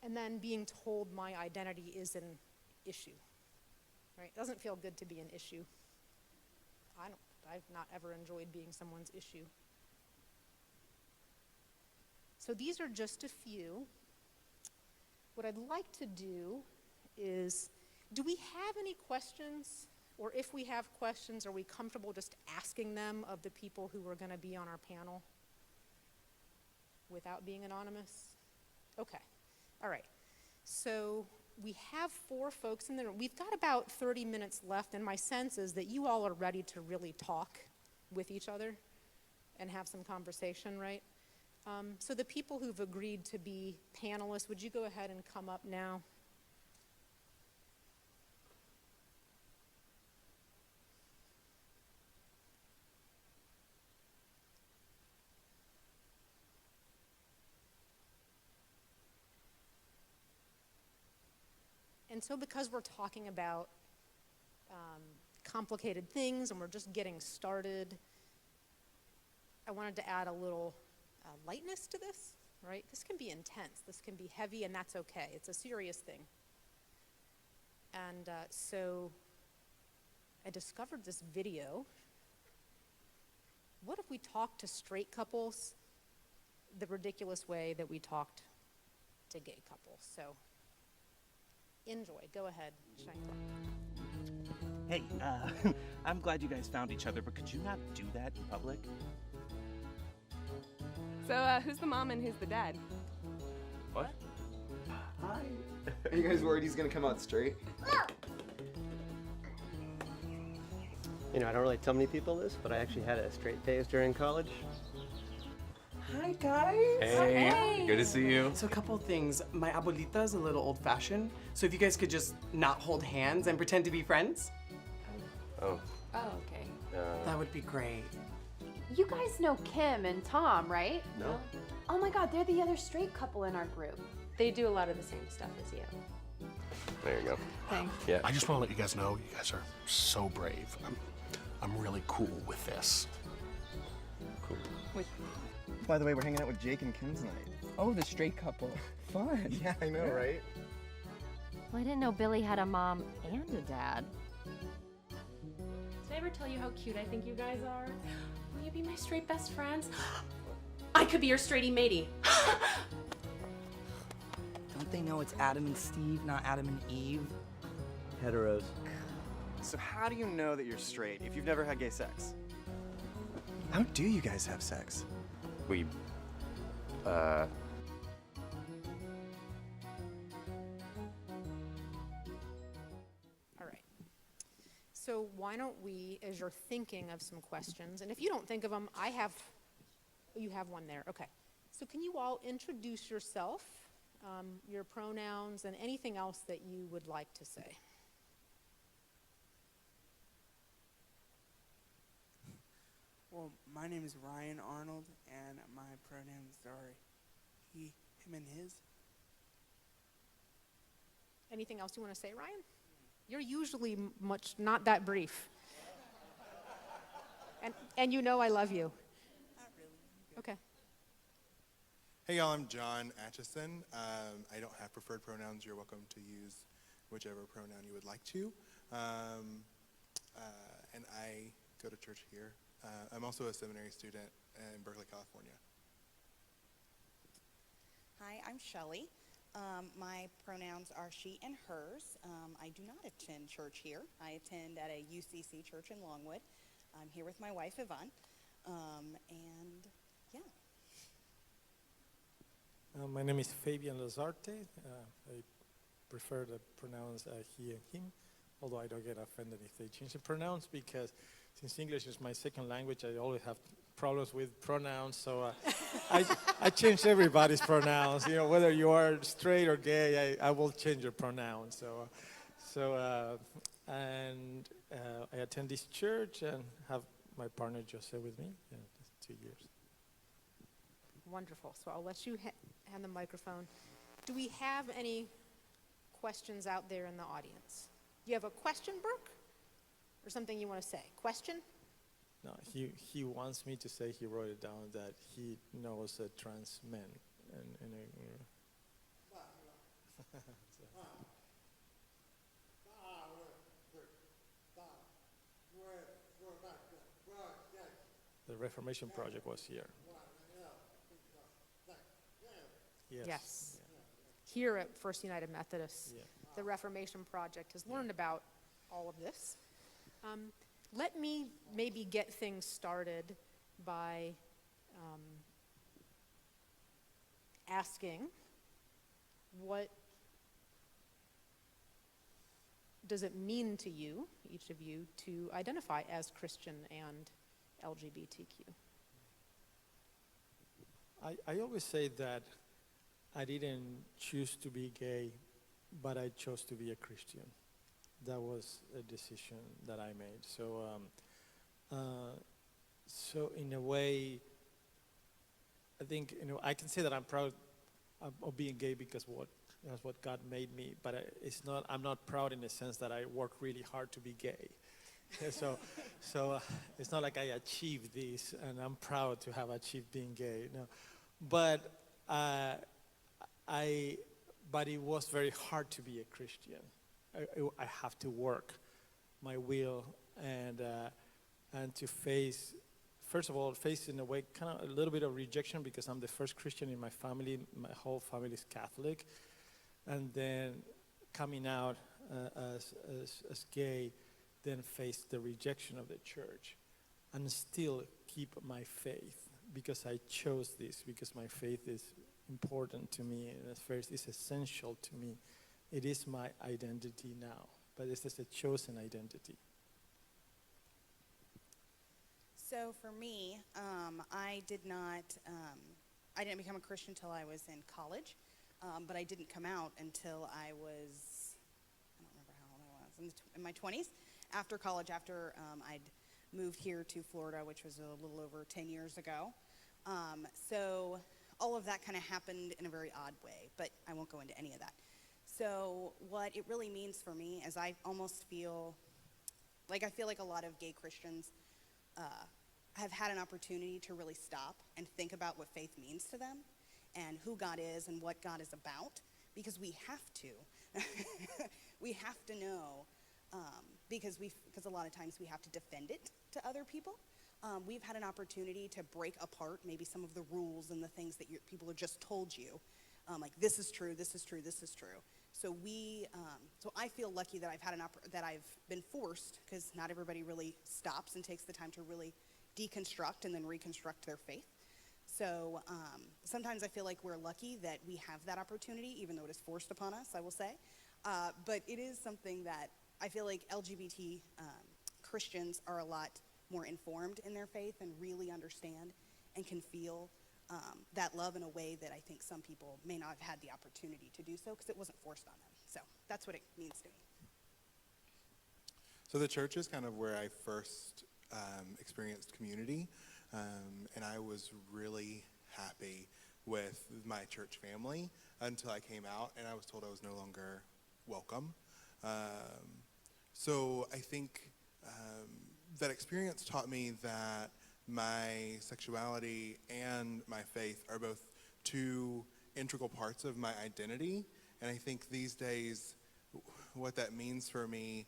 And then being told my identity is an issue, right? It doesn't feel good to be an issue. I've not ever enjoyed being someone's issue. So these are just a few. What I'd like to do is, do we have any questions? Or if we have questions, are we comfortable just asking them of the people who are going to be on our panel without being anonymous? Okay, all right. So we have 4 folks in the room. We've got about 30 minutes left, and my sense is that you all are ready to really talk with each other and have some conversation, right? So the people who've agreed to be panelists, would you go ahead and come up now? And so because we're talking about complicated things and we're just getting started, I wanted to add a little lightness to this, right? This can be intense, this can be heavy, and that's okay. It's a serious thing. And so I discovered this video. What if we talked to straight couples the ridiculous way that we talked to gay couples? So enjoy. Go ahead, shine light. Hey, I'm glad you guys found each other, but could you not do that in public? So, who's the mom and who's the dad? What? Hi. Are you guys worried he's gonna come out straight? You know, I don't really tell many people this, but I actually had a straight phase during college. Hi, guys. Hey. Good to see you. So a couple of things. My abuelita is a little old-fashioned, so if you guys could just not hold hands and pretend to be friends, Oh. Oh, okay. that would be great. You guys know Kim and Tom, right? No. Oh my God, they're the other straight couple in our group. They do a lot of the same stuff as you. There you go. Thanks. Yeah. I just want to let you guys know you guys are so brave. I'm really cool with this. Cool. By the way, we're hanging out with Jake and Kim tonight. Oh, the straight couple. Fun. Yeah, I know, right? Well, I didn't know Billy had a mom and a dad. Did I ever tell you how cute I think you guys are? Will you be my straight best friends? I could be your straighty matey. Don't they know it's Adam and Steve, not Adam and Eve? Heteros. So how do you know that you're straight if you've never had gay sex? How do you guys have sex? We, All right. So why don't we, as you're thinking of some questions, and if you don't think of them, you have one there. Okay. So can you all introduce yourself, your pronouns, and anything else that you would like to say? Well, my name is Ryan Arnold, and my pronouns are he, him, and his. Anything else you want to say, Ryan? You're usually not that brief. And you know I love you. Not really. Okay. Hey y'all, I'm John Atchison. I don't have preferred pronouns. You're welcome to use whichever pronoun you would like to. And I go to church here. I'm also a seminary student in Berkeley, California. Hi, I'm Shelley. My pronouns are she and hers. I do not attend church here. I attend at a UCC church in Longwood. I'm here with my wife, Yvonne. And yeah. My name is Fabian Lazarte. I prefer the pronouns he and him, although I don't get offended if they change the pronouns, because since English is my second language, I always have problems with pronouns, so I change everybody's pronouns. You know, whether you are straight or gay, I will change your pronouns. I attend this church and have my partner Jose with me. Yeah, 2 years. Wonderful. So I'll let you hand the microphone. Do we have any questions out there in the audience? Do you have a question, Brooke? Or something you want to say? Question? No, he wants me to say, he wrote it down, that he knows trans men. The Reformation Project was here. Yes. Yes. Here at First United Methodist, Yeah. the Reformation Project has learned about all of this. Let me maybe get things started by asking, what does it mean to you, each of you, to identify as Christian and LGBTQ? I always say that I didn't choose to be gay, but I chose to be a Christian. That was a decision that I made. So in a way, I think, I can say that I'm proud of being gay because That's what God made me. But it's not. I'm not proud in the sense that I work really hard to be gay. So it's not like I achieved this, and I'm proud to have achieved being gay. No, but but it was very hard to be a Christian. I have to work my will and to face, first of all, face in a way kind of a little bit of rejection because I'm the first Christian in my family. My whole family is Catholic, and then coming out as gay, then face the rejection of the church, and still keep my faith because I chose this, because my faith is important to me, and at first it's essential to me. It is my identity now, but this is a chosen identity. So for me, I didn't become a Christian until I was in college, but I didn't come out until I was, I don't remember how old I was, in my 20s. After college, after I'd moved here to Florida, which was a little over 10 years ago. So all of that kind of happened in a very odd way, but I won't go into any of that. So what it really means for me is I almost feel like a lot of gay Christians have had an opportunity to really stop and think about what faith means to them and who God is and what God is about, because we have to. We have to know, because a lot of times we have to defend it to other people. We've had an opportunity to break apart maybe some of the rules and the things that people have just told you, like this is true, this is true, this is true. So so I feel lucky that I've been forced, because not everybody really stops and takes the time to really deconstruct and then reconstruct their faith. So sometimes I feel like we're lucky that we have that opportunity, even though it is forced upon us, I will say. But it is something that I feel like LGBT Christians are a lot more informed in their faith and really understand and can feel that love in a way that I think some people may not have had the opportunity to do so because it wasn't forced on them. So that's what it means to me. So the church is kind of where I first experienced community, and I was really happy with my church family until I came out and I was told I was no longer welcome. So I think that experience taught me that my sexuality and my faith are both two integral parts of my identity. And I think these days, what that means for me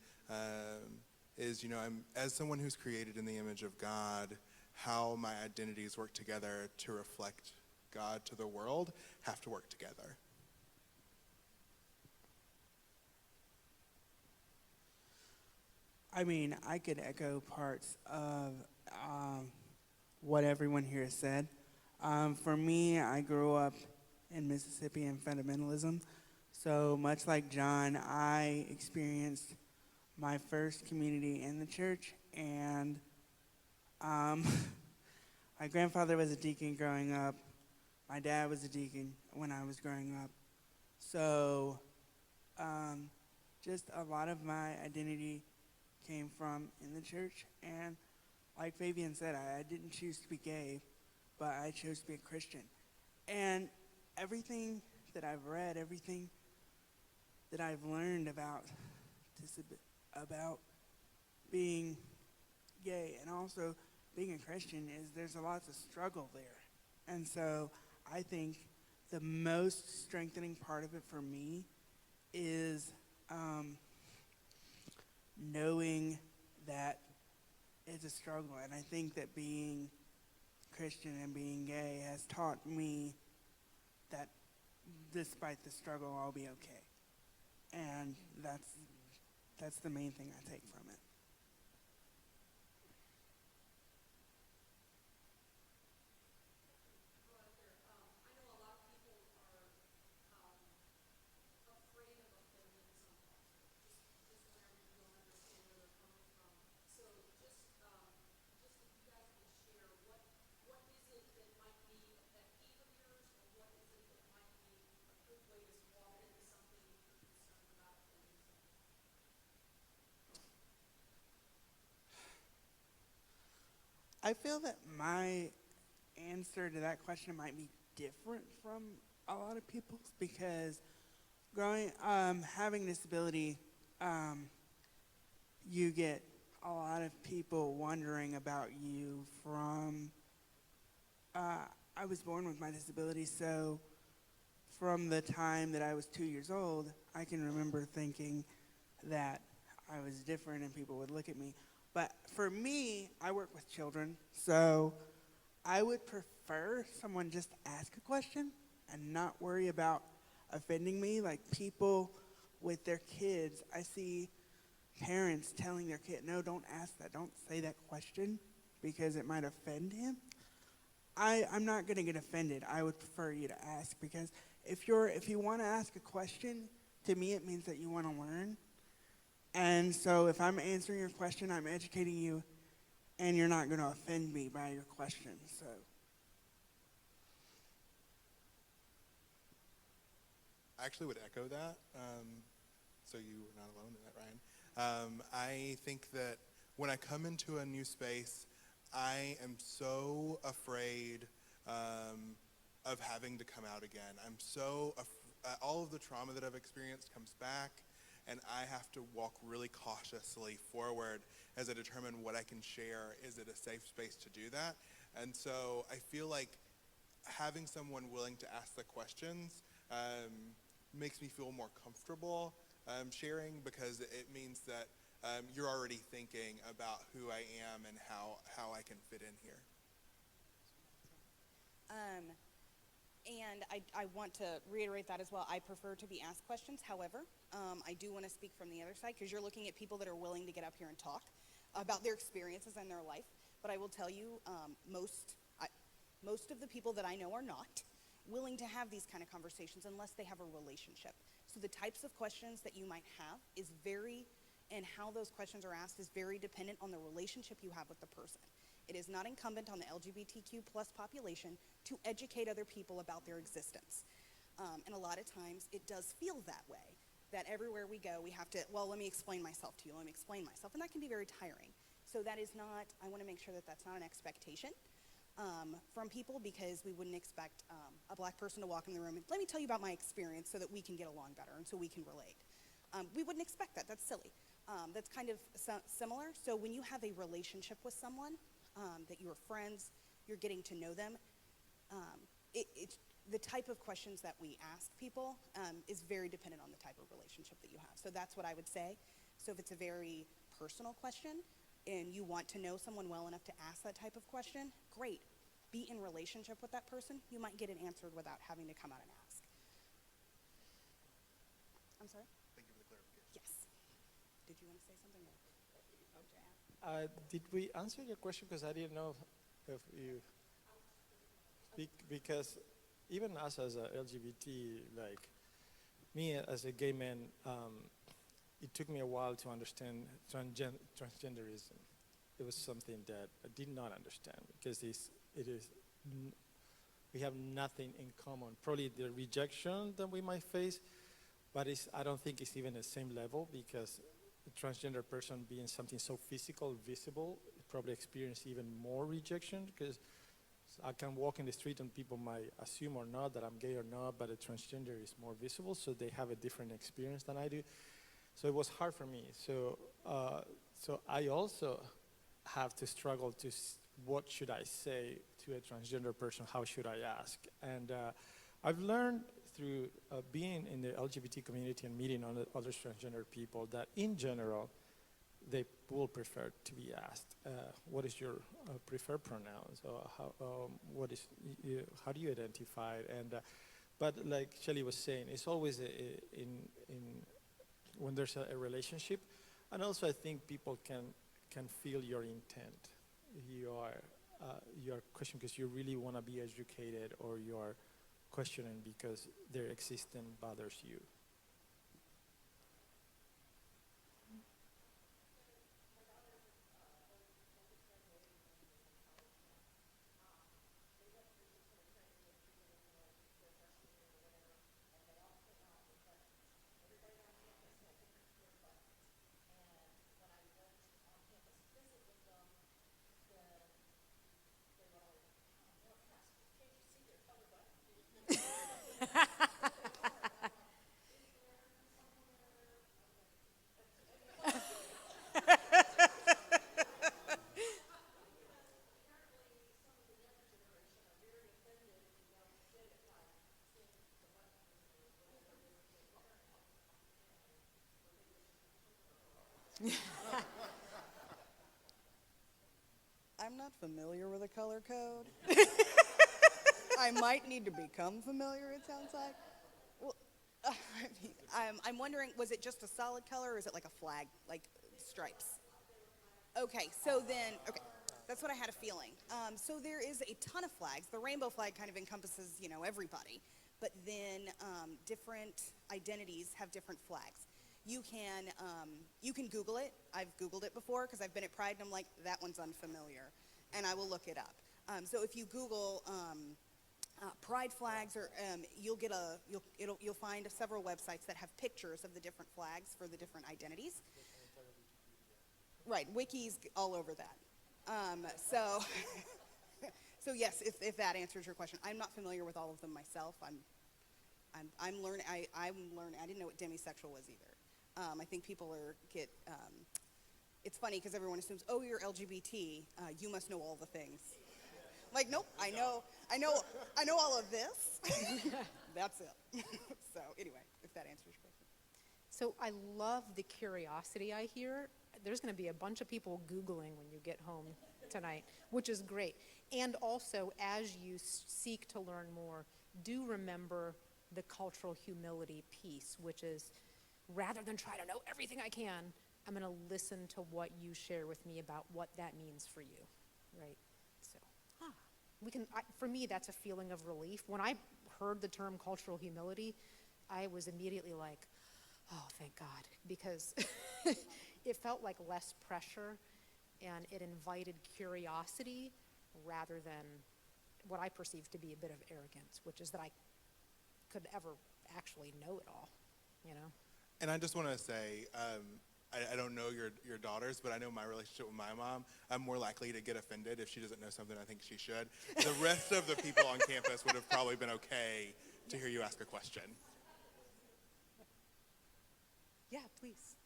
is, I'm, as someone who's created in the image of God, how my identities work together to reflect God to the world have to work together. I mean, I could echo parts of what everyone here has said. For me, I grew up in Mississippi in fundamentalism. So much like John, I experienced my first community in the church, and my grandfather was a deacon growing up. My dad was a deacon when I was growing up. So just a lot of my identity came from in the church, and like Fabian said, I didn't choose to be gay, but I chose to be a Christian. And everything that I've read, everything that I've learned about being gay and also being a Christian is there's a lot of struggle there. And so I think the most strengthening part of it for me is knowing that it's a struggle. And I think that being Christian and being gay has taught me that despite the struggle, I'll be okay. And that's the main thing I take from it. I feel that my answer to that question might be different from a lot of people's, because having disability, you get a lot of people wondering about you from, I was born with my disability, so from the time that I was 2 years old, I can remember thinking that I was different and people would look at me. But for me, I work with children, so I would prefer someone just ask a question and not worry about offending me. Like people with their kids, I see parents telling their kid, no, don't ask that, don't say that question because it might offend him. I'm not gonna get offended. I would prefer you to ask because if you wanna ask a question, to me it means that you wanna learn. And so if I'm answering your question, I'm educating you and you're not gonna offend me by your question, so. I actually would echo that. So you were not alone in that, Ryan. I think that when I come into a new space, I am so afraid of having to come out again. I'm so all of the trauma that I've experienced comes back, and I have to walk really cautiously forward as I determine what I can share. Is it a safe space to do that? And so I feel like having someone willing to ask the questions makes me feel more comfortable sharing, because it means that you're already thinking about who I am and how I can fit in here. And I want to reiterate that as well. I prefer to be asked questions. However, I do want to speak from the other side, because you're looking at people that are willing to get up here and talk about their experiences and their life. But I will tell you, most of the people that I know are not willing to have these kind of conversations unless they have a relationship. So the types of questions that you might have and how those questions are asked is very dependent on the relationship you have with the person. It is not incumbent on the LGBTQ plus population to educate other people about their existence. And a lot of times it does feel that way, that everywhere we go we have to, well, let me explain myself to you, let me explain myself, and that can be very tiring. So that is not, I want to make sure that that's not an expectation from people, because we wouldn't expect a black person to walk in the room and let me tell you about my experience so that we can get along better and so we can relate. We wouldn't expect that. That's silly. That's kind of similar. So when you have a relationship with someone, that you're friends, you're getting to know them, the type of questions that we ask people is very dependent on the type of relationship that you have. So that's what I would say. So if it's a very personal question and you want to know someone well enough to ask that type of question, great. Be in relationship with that person. You might get it answered without having to come out and ask. I'm sorry? Thank you for the clarification. Yes. Did you want to say something? Did we answer your question? Because I didn't know if you speak, because even us as a LGBT, like me as a gay man, it took me a while to understand transgenderism. It was something that I did not understand, because we have nothing in common. Probably the rejection that we might face, but I don't think it's even the same level, because a transgender person being something so physical, visible, probably experience even more rejection, because I can walk in the street and people might assume or not that I'm gay or not, but a transgender is more visible, so they have a different experience than I do. So it was hard for me. So I also have to struggle to what should I say to a transgender person, how should I ask? And I've learned through being in the LGBT community and meeting other transgender people that in general, they will prefer to be asked, what is your preferred pronouns? Or how do you identify? And but like Shelly was saying, it's always when there's a relationship, and also I think people can feel your intent. You are questioning because you really want to be educated, or you are questioning because their existence bothers you. I'm not familiar with a color code. I might need to become familiar, it sounds like. Well, I'm wondering, was it just a solid color or is it like a flag, like stripes? Okay, so then, okay, that's what I had a feeling. So there is a ton of flags. The rainbow flag kind of encompasses, you know, everybody. But then different identities have different flags. You can Google it. I've Googled it before because I've been at Pride and I'm like, that one's unfamiliar. And I will look it up. So if you Google Pride flags, or you'll find several websites that have pictures of the different flags for the different identities. Right, Wiki's all over that. So yes, if that answers your question, I'm not familiar with all of them myself. I'm learning. I'm learning. I didn't know what demisexual was either. I think people it's funny because everyone assumes, oh, you're LGBT, you must know all the things. Like, nope, I know all of this. That's it. So anyway, if that answers your question. So I love the curiosity I hear. There's going to be a bunch of people Googling when you get home tonight, which is great. And also, as you seek to learn more, do remember the cultural humility piece, which is rather than try to know everything I can, I'm going to listen to what you share with me about what that means for you, right? So, for me, that's a feeling of relief. When I heard the term cultural humility, I was immediately like, oh, thank God, because it felt like less pressure and it invited curiosity rather than what I perceived to be a bit of arrogance, which is that I could ever actually know it all, you know? And I just want to say, I don't know your daughters, but I know my relationship with my mom. I'm more likely to get offended if she doesn't know something I think she should. The rest of the people on campus would have probably been okay to hear you ask a question. Yeah, please.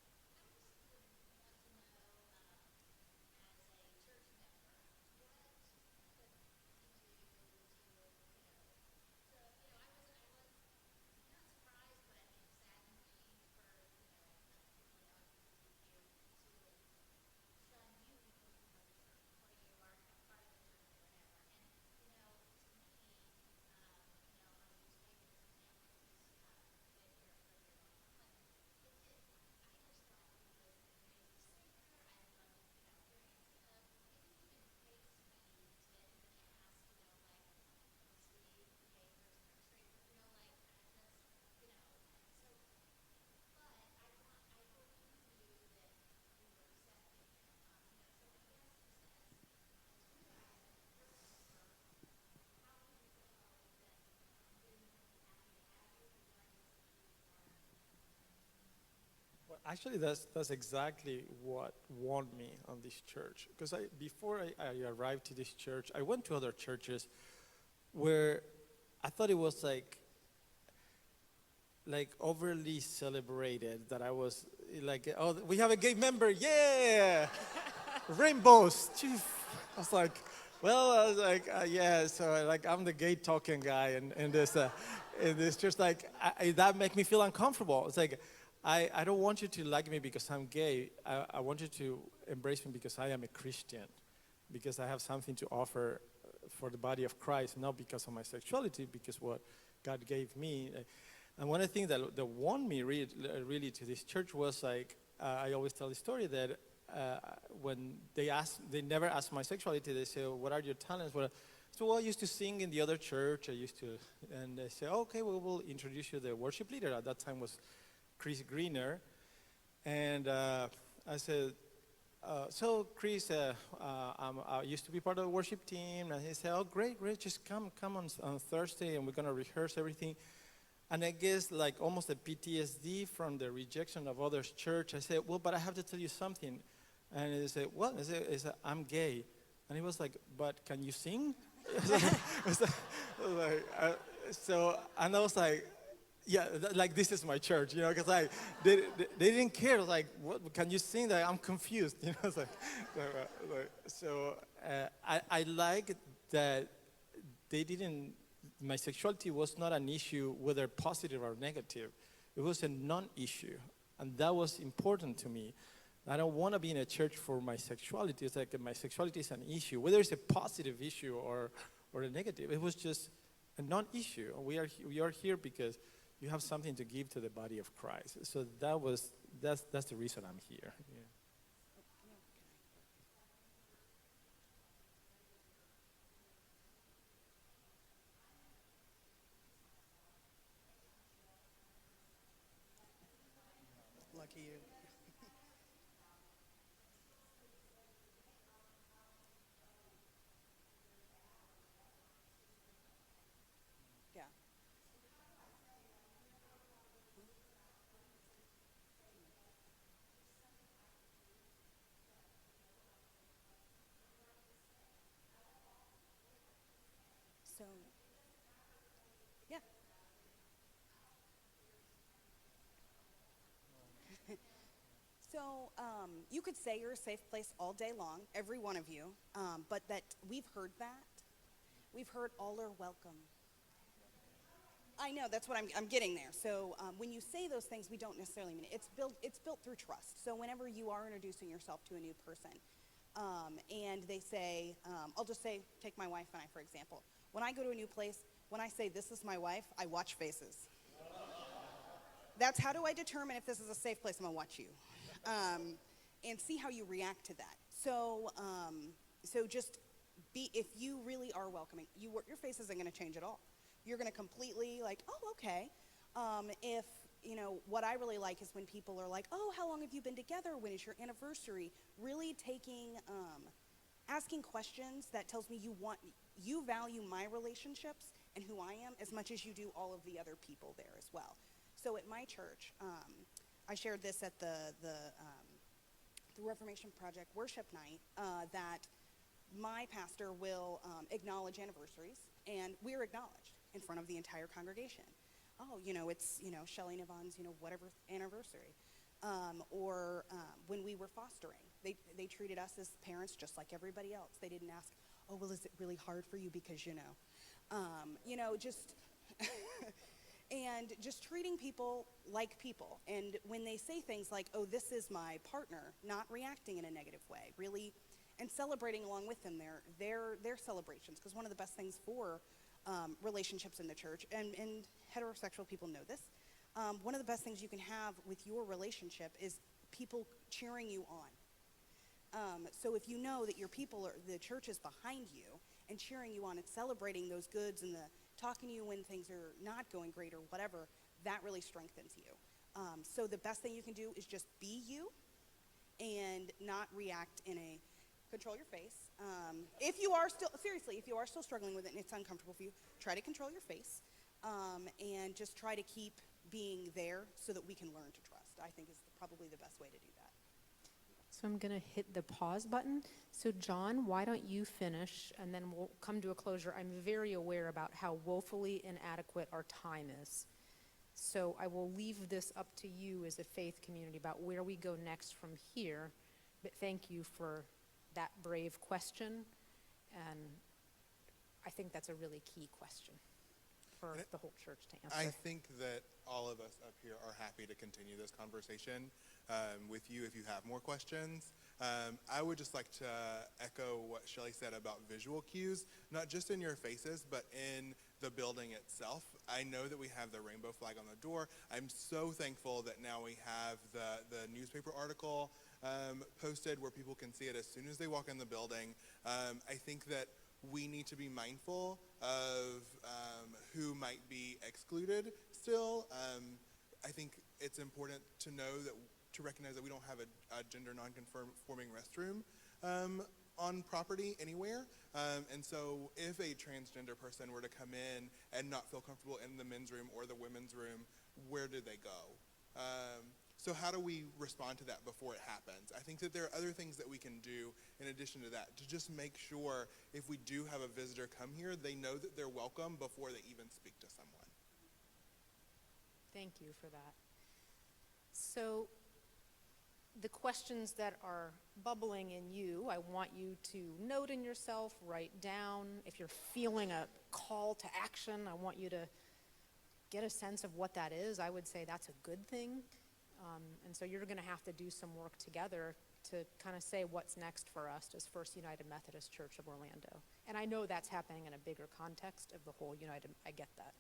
Well, actually, that's exactly what won me on this church. Because before I arrived to this church, I went to other churches where I thought it was like overly celebrated, that I was like, oh, we have a gay member, yeah, rainbows. Chief. I was like, yeah, so like I'm the gay talking guy, and this church, like that make me feel uncomfortable. It's like, I don't want you to like me because I'm gay. I want you to embrace me because I am a Christian, because I have something to offer for the body of Christ, not because of my sexuality, because what God gave me. And one of the things that won me really to this church was like, I always tell the story that when they never asked my sexuality. They say, what are your talents? So I used to sing in the other church. And they say, okay, we will introduce you to the worship leader. At that time was Chris Greener. And I said, so Chris, I used to be part of the worship team. And he said, oh, great, just come on Thursday and we're going to rehearse everything. And I guess like almost a PTSD from the rejection of others' church. I said, well, but I have to tell you something. And he said, what? I said, I'm gay. And he was like, but can you sing? And I was like, yeah, like this is my church, you know, because they didn't care. Like, what can you sing? That I'm confused, you know. I like that they didn't. My sexuality was not an issue, whether positive or negative. It was a non-issue, and that was important to me. I don't want to be in a church for my sexuality. It's like my sexuality is an issue, whether it's a positive issue or a negative. It was just a non-issue. We are here because you have something to give to the body of Christ. So that's the reason I'm here. Yeah. Lucky you. Yeah. So, yeah. So, you could say you're a safe place all day long, every one of you, but that we've heard that. We've heard all are welcome. I know, that's what I'm getting there. So when you say those things, we don't necessarily mean it. It's built through trust. So whenever you are introducing yourself to a new person, and they say, I'll just say, take my wife and I, for example. When I go to a new place, when I say, this is my wife, I watch faces. That's how do I determine if this is a safe place? I'm gonna watch you. And see how you react to that. So, so just be, if you really are welcoming, your face isn't gonna change at all. You're gonna completely like, oh, okay. If, you know, what I really like is when people are like, oh, how long have you been together? When is your anniversary? Really taking, asking questions that tells me you value my relationships and who I am as much as you do all of the other people there as well. So at my church, I shared this at the Reformation Project worship night, that my pastor will acknowledge anniversaries, and we're acknowledged in front of the entire congregation. Oh, you know, it's, you know, Shelley and Yvonne's, you know, whatever anniversary. Or when we were fostering, they treated us as parents just like everybody else. They didn't ask, oh, well, is it really hard for you because, you know, just, and just treating people like people. And when they say things like, oh, this is my partner, not reacting in a negative way, really, and celebrating along with them their celebrations. Because one of the best things for relationships in the church, and heterosexual people know this, one of the best things you can have with your relationship is people cheering you on. So if you know that your people, the church is behind you and cheering you on and celebrating those goods and talking to you when things are not going great or whatever, that really strengthens you. So the best thing you can do is just be you and not react in a control your face. If you are still, seriously, if you are still struggling with it and it's uncomfortable for you, try to control your face, and just try to keep being there so that we can learn to trust, I think is probably the best way to do that. So I'm gonna hit the pause button. So John, why don't you finish and then we'll come to a closure. I'm very aware about how woefully inadequate our time is. So I will leave this up to you as a faith community about where we go next from here. But thank you for that brave question. And I think that's a really key question for the whole church to answer. I think that all of us up here are happy to continue this conversation with you if you have more questions. I would just like to echo what Shelley said about visual cues, not just in your faces, but in the building itself. I know that we have the rainbow flag on the door. I'm so thankful that now we have the newspaper article posted where people can see it as soon as they walk in the building. I think that we need to be mindful of who might be excluded still. I think it's important to know that, to recognize that we don't have a gender non-conforming restroom on property anywhere. And so if a transgender person were to come in and not feel comfortable in the men's room or the women's room, where do they go? So how do we respond to that before it happens? I think that there are other things that we can do in addition to that to just make sure if we do have a visitor come here, they know that they're welcome before they even speak to someone. Thank you for that. So the questions that are bubbling in you, I want you to note in yourself, write down. If you're feeling a call to action, I want you to get a sense of what that is. I would say that's a good thing. And so you're going to have to do some work together to kind of say what's next for us as First United Methodist Church of Orlando. And I know that's happening in a bigger context of the whole United, I get that.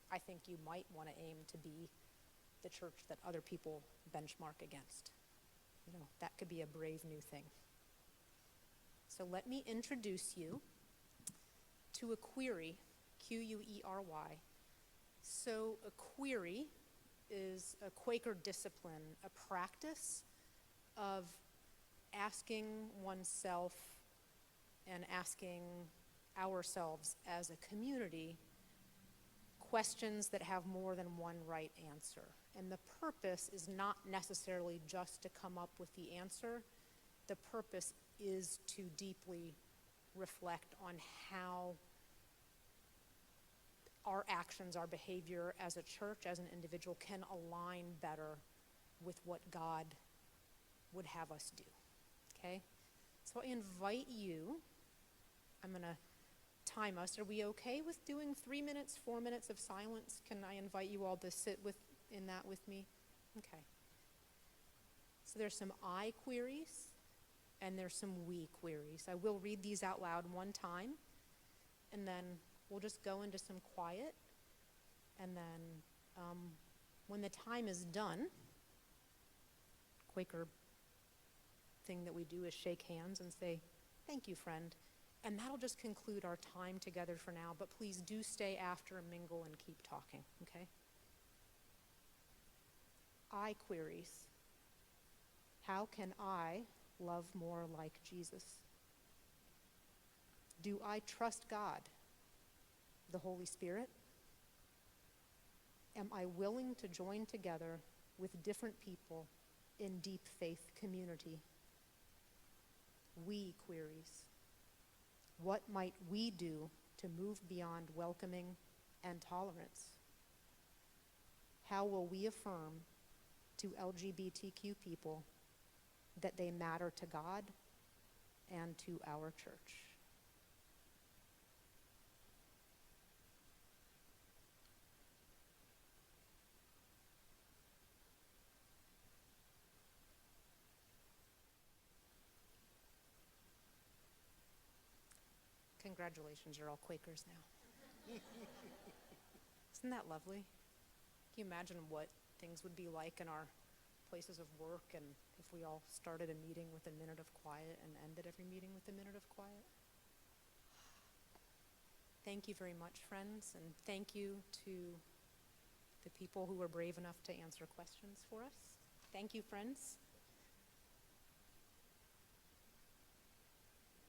I think you might want to aim to be the church that other people benchmark against. You know, that could be a brave new thing. So let me introduce you to a query, Q-U-E-R-Y. So a query is a Quaker discipline, a practice of asking oneself and asking ourselves as a community questions that have more than one right answer. And the purpose is not necessarily just to come up with the answer. The purpose is to deeply reflect on how our actions, our behavior as a church, as an individual, can align better with what God would have us do, okay? So I invite you, I'm gonna time us. Are we okay with doing 3 minutes, 4 minutes of silence? Can I invite you all to sit in that with me? Okay. So there's some I queries and there's some we queries. I will read these out loud one time, and then we'll just go into some quiet, and then when the time is done, Quaker thing that we do is shake hands and say, "Thank you, friend." And that'll just conclude our time together for now, but please do stay after and mingle and keep talking, okay? I queries. How can I love more like Jesus? Do I trust God, the Holy Spirit? Am I willing to join together with different people in deep faith community? We queries. What might we do to move beyond welcoming and tolerance? How will we affirm to LGBTQ people that they matter to God and to our church? Congratulations, you're all Quakers now. Isn't that lovely? Can you imagine what things would be like in our places of work, and if we all started a meeting with a minute of quiet and ended every meeting with a minute of quiet? Thank you very much, friends, and thank you to the people who were brave enough to answer questions for us. Thank you, friends.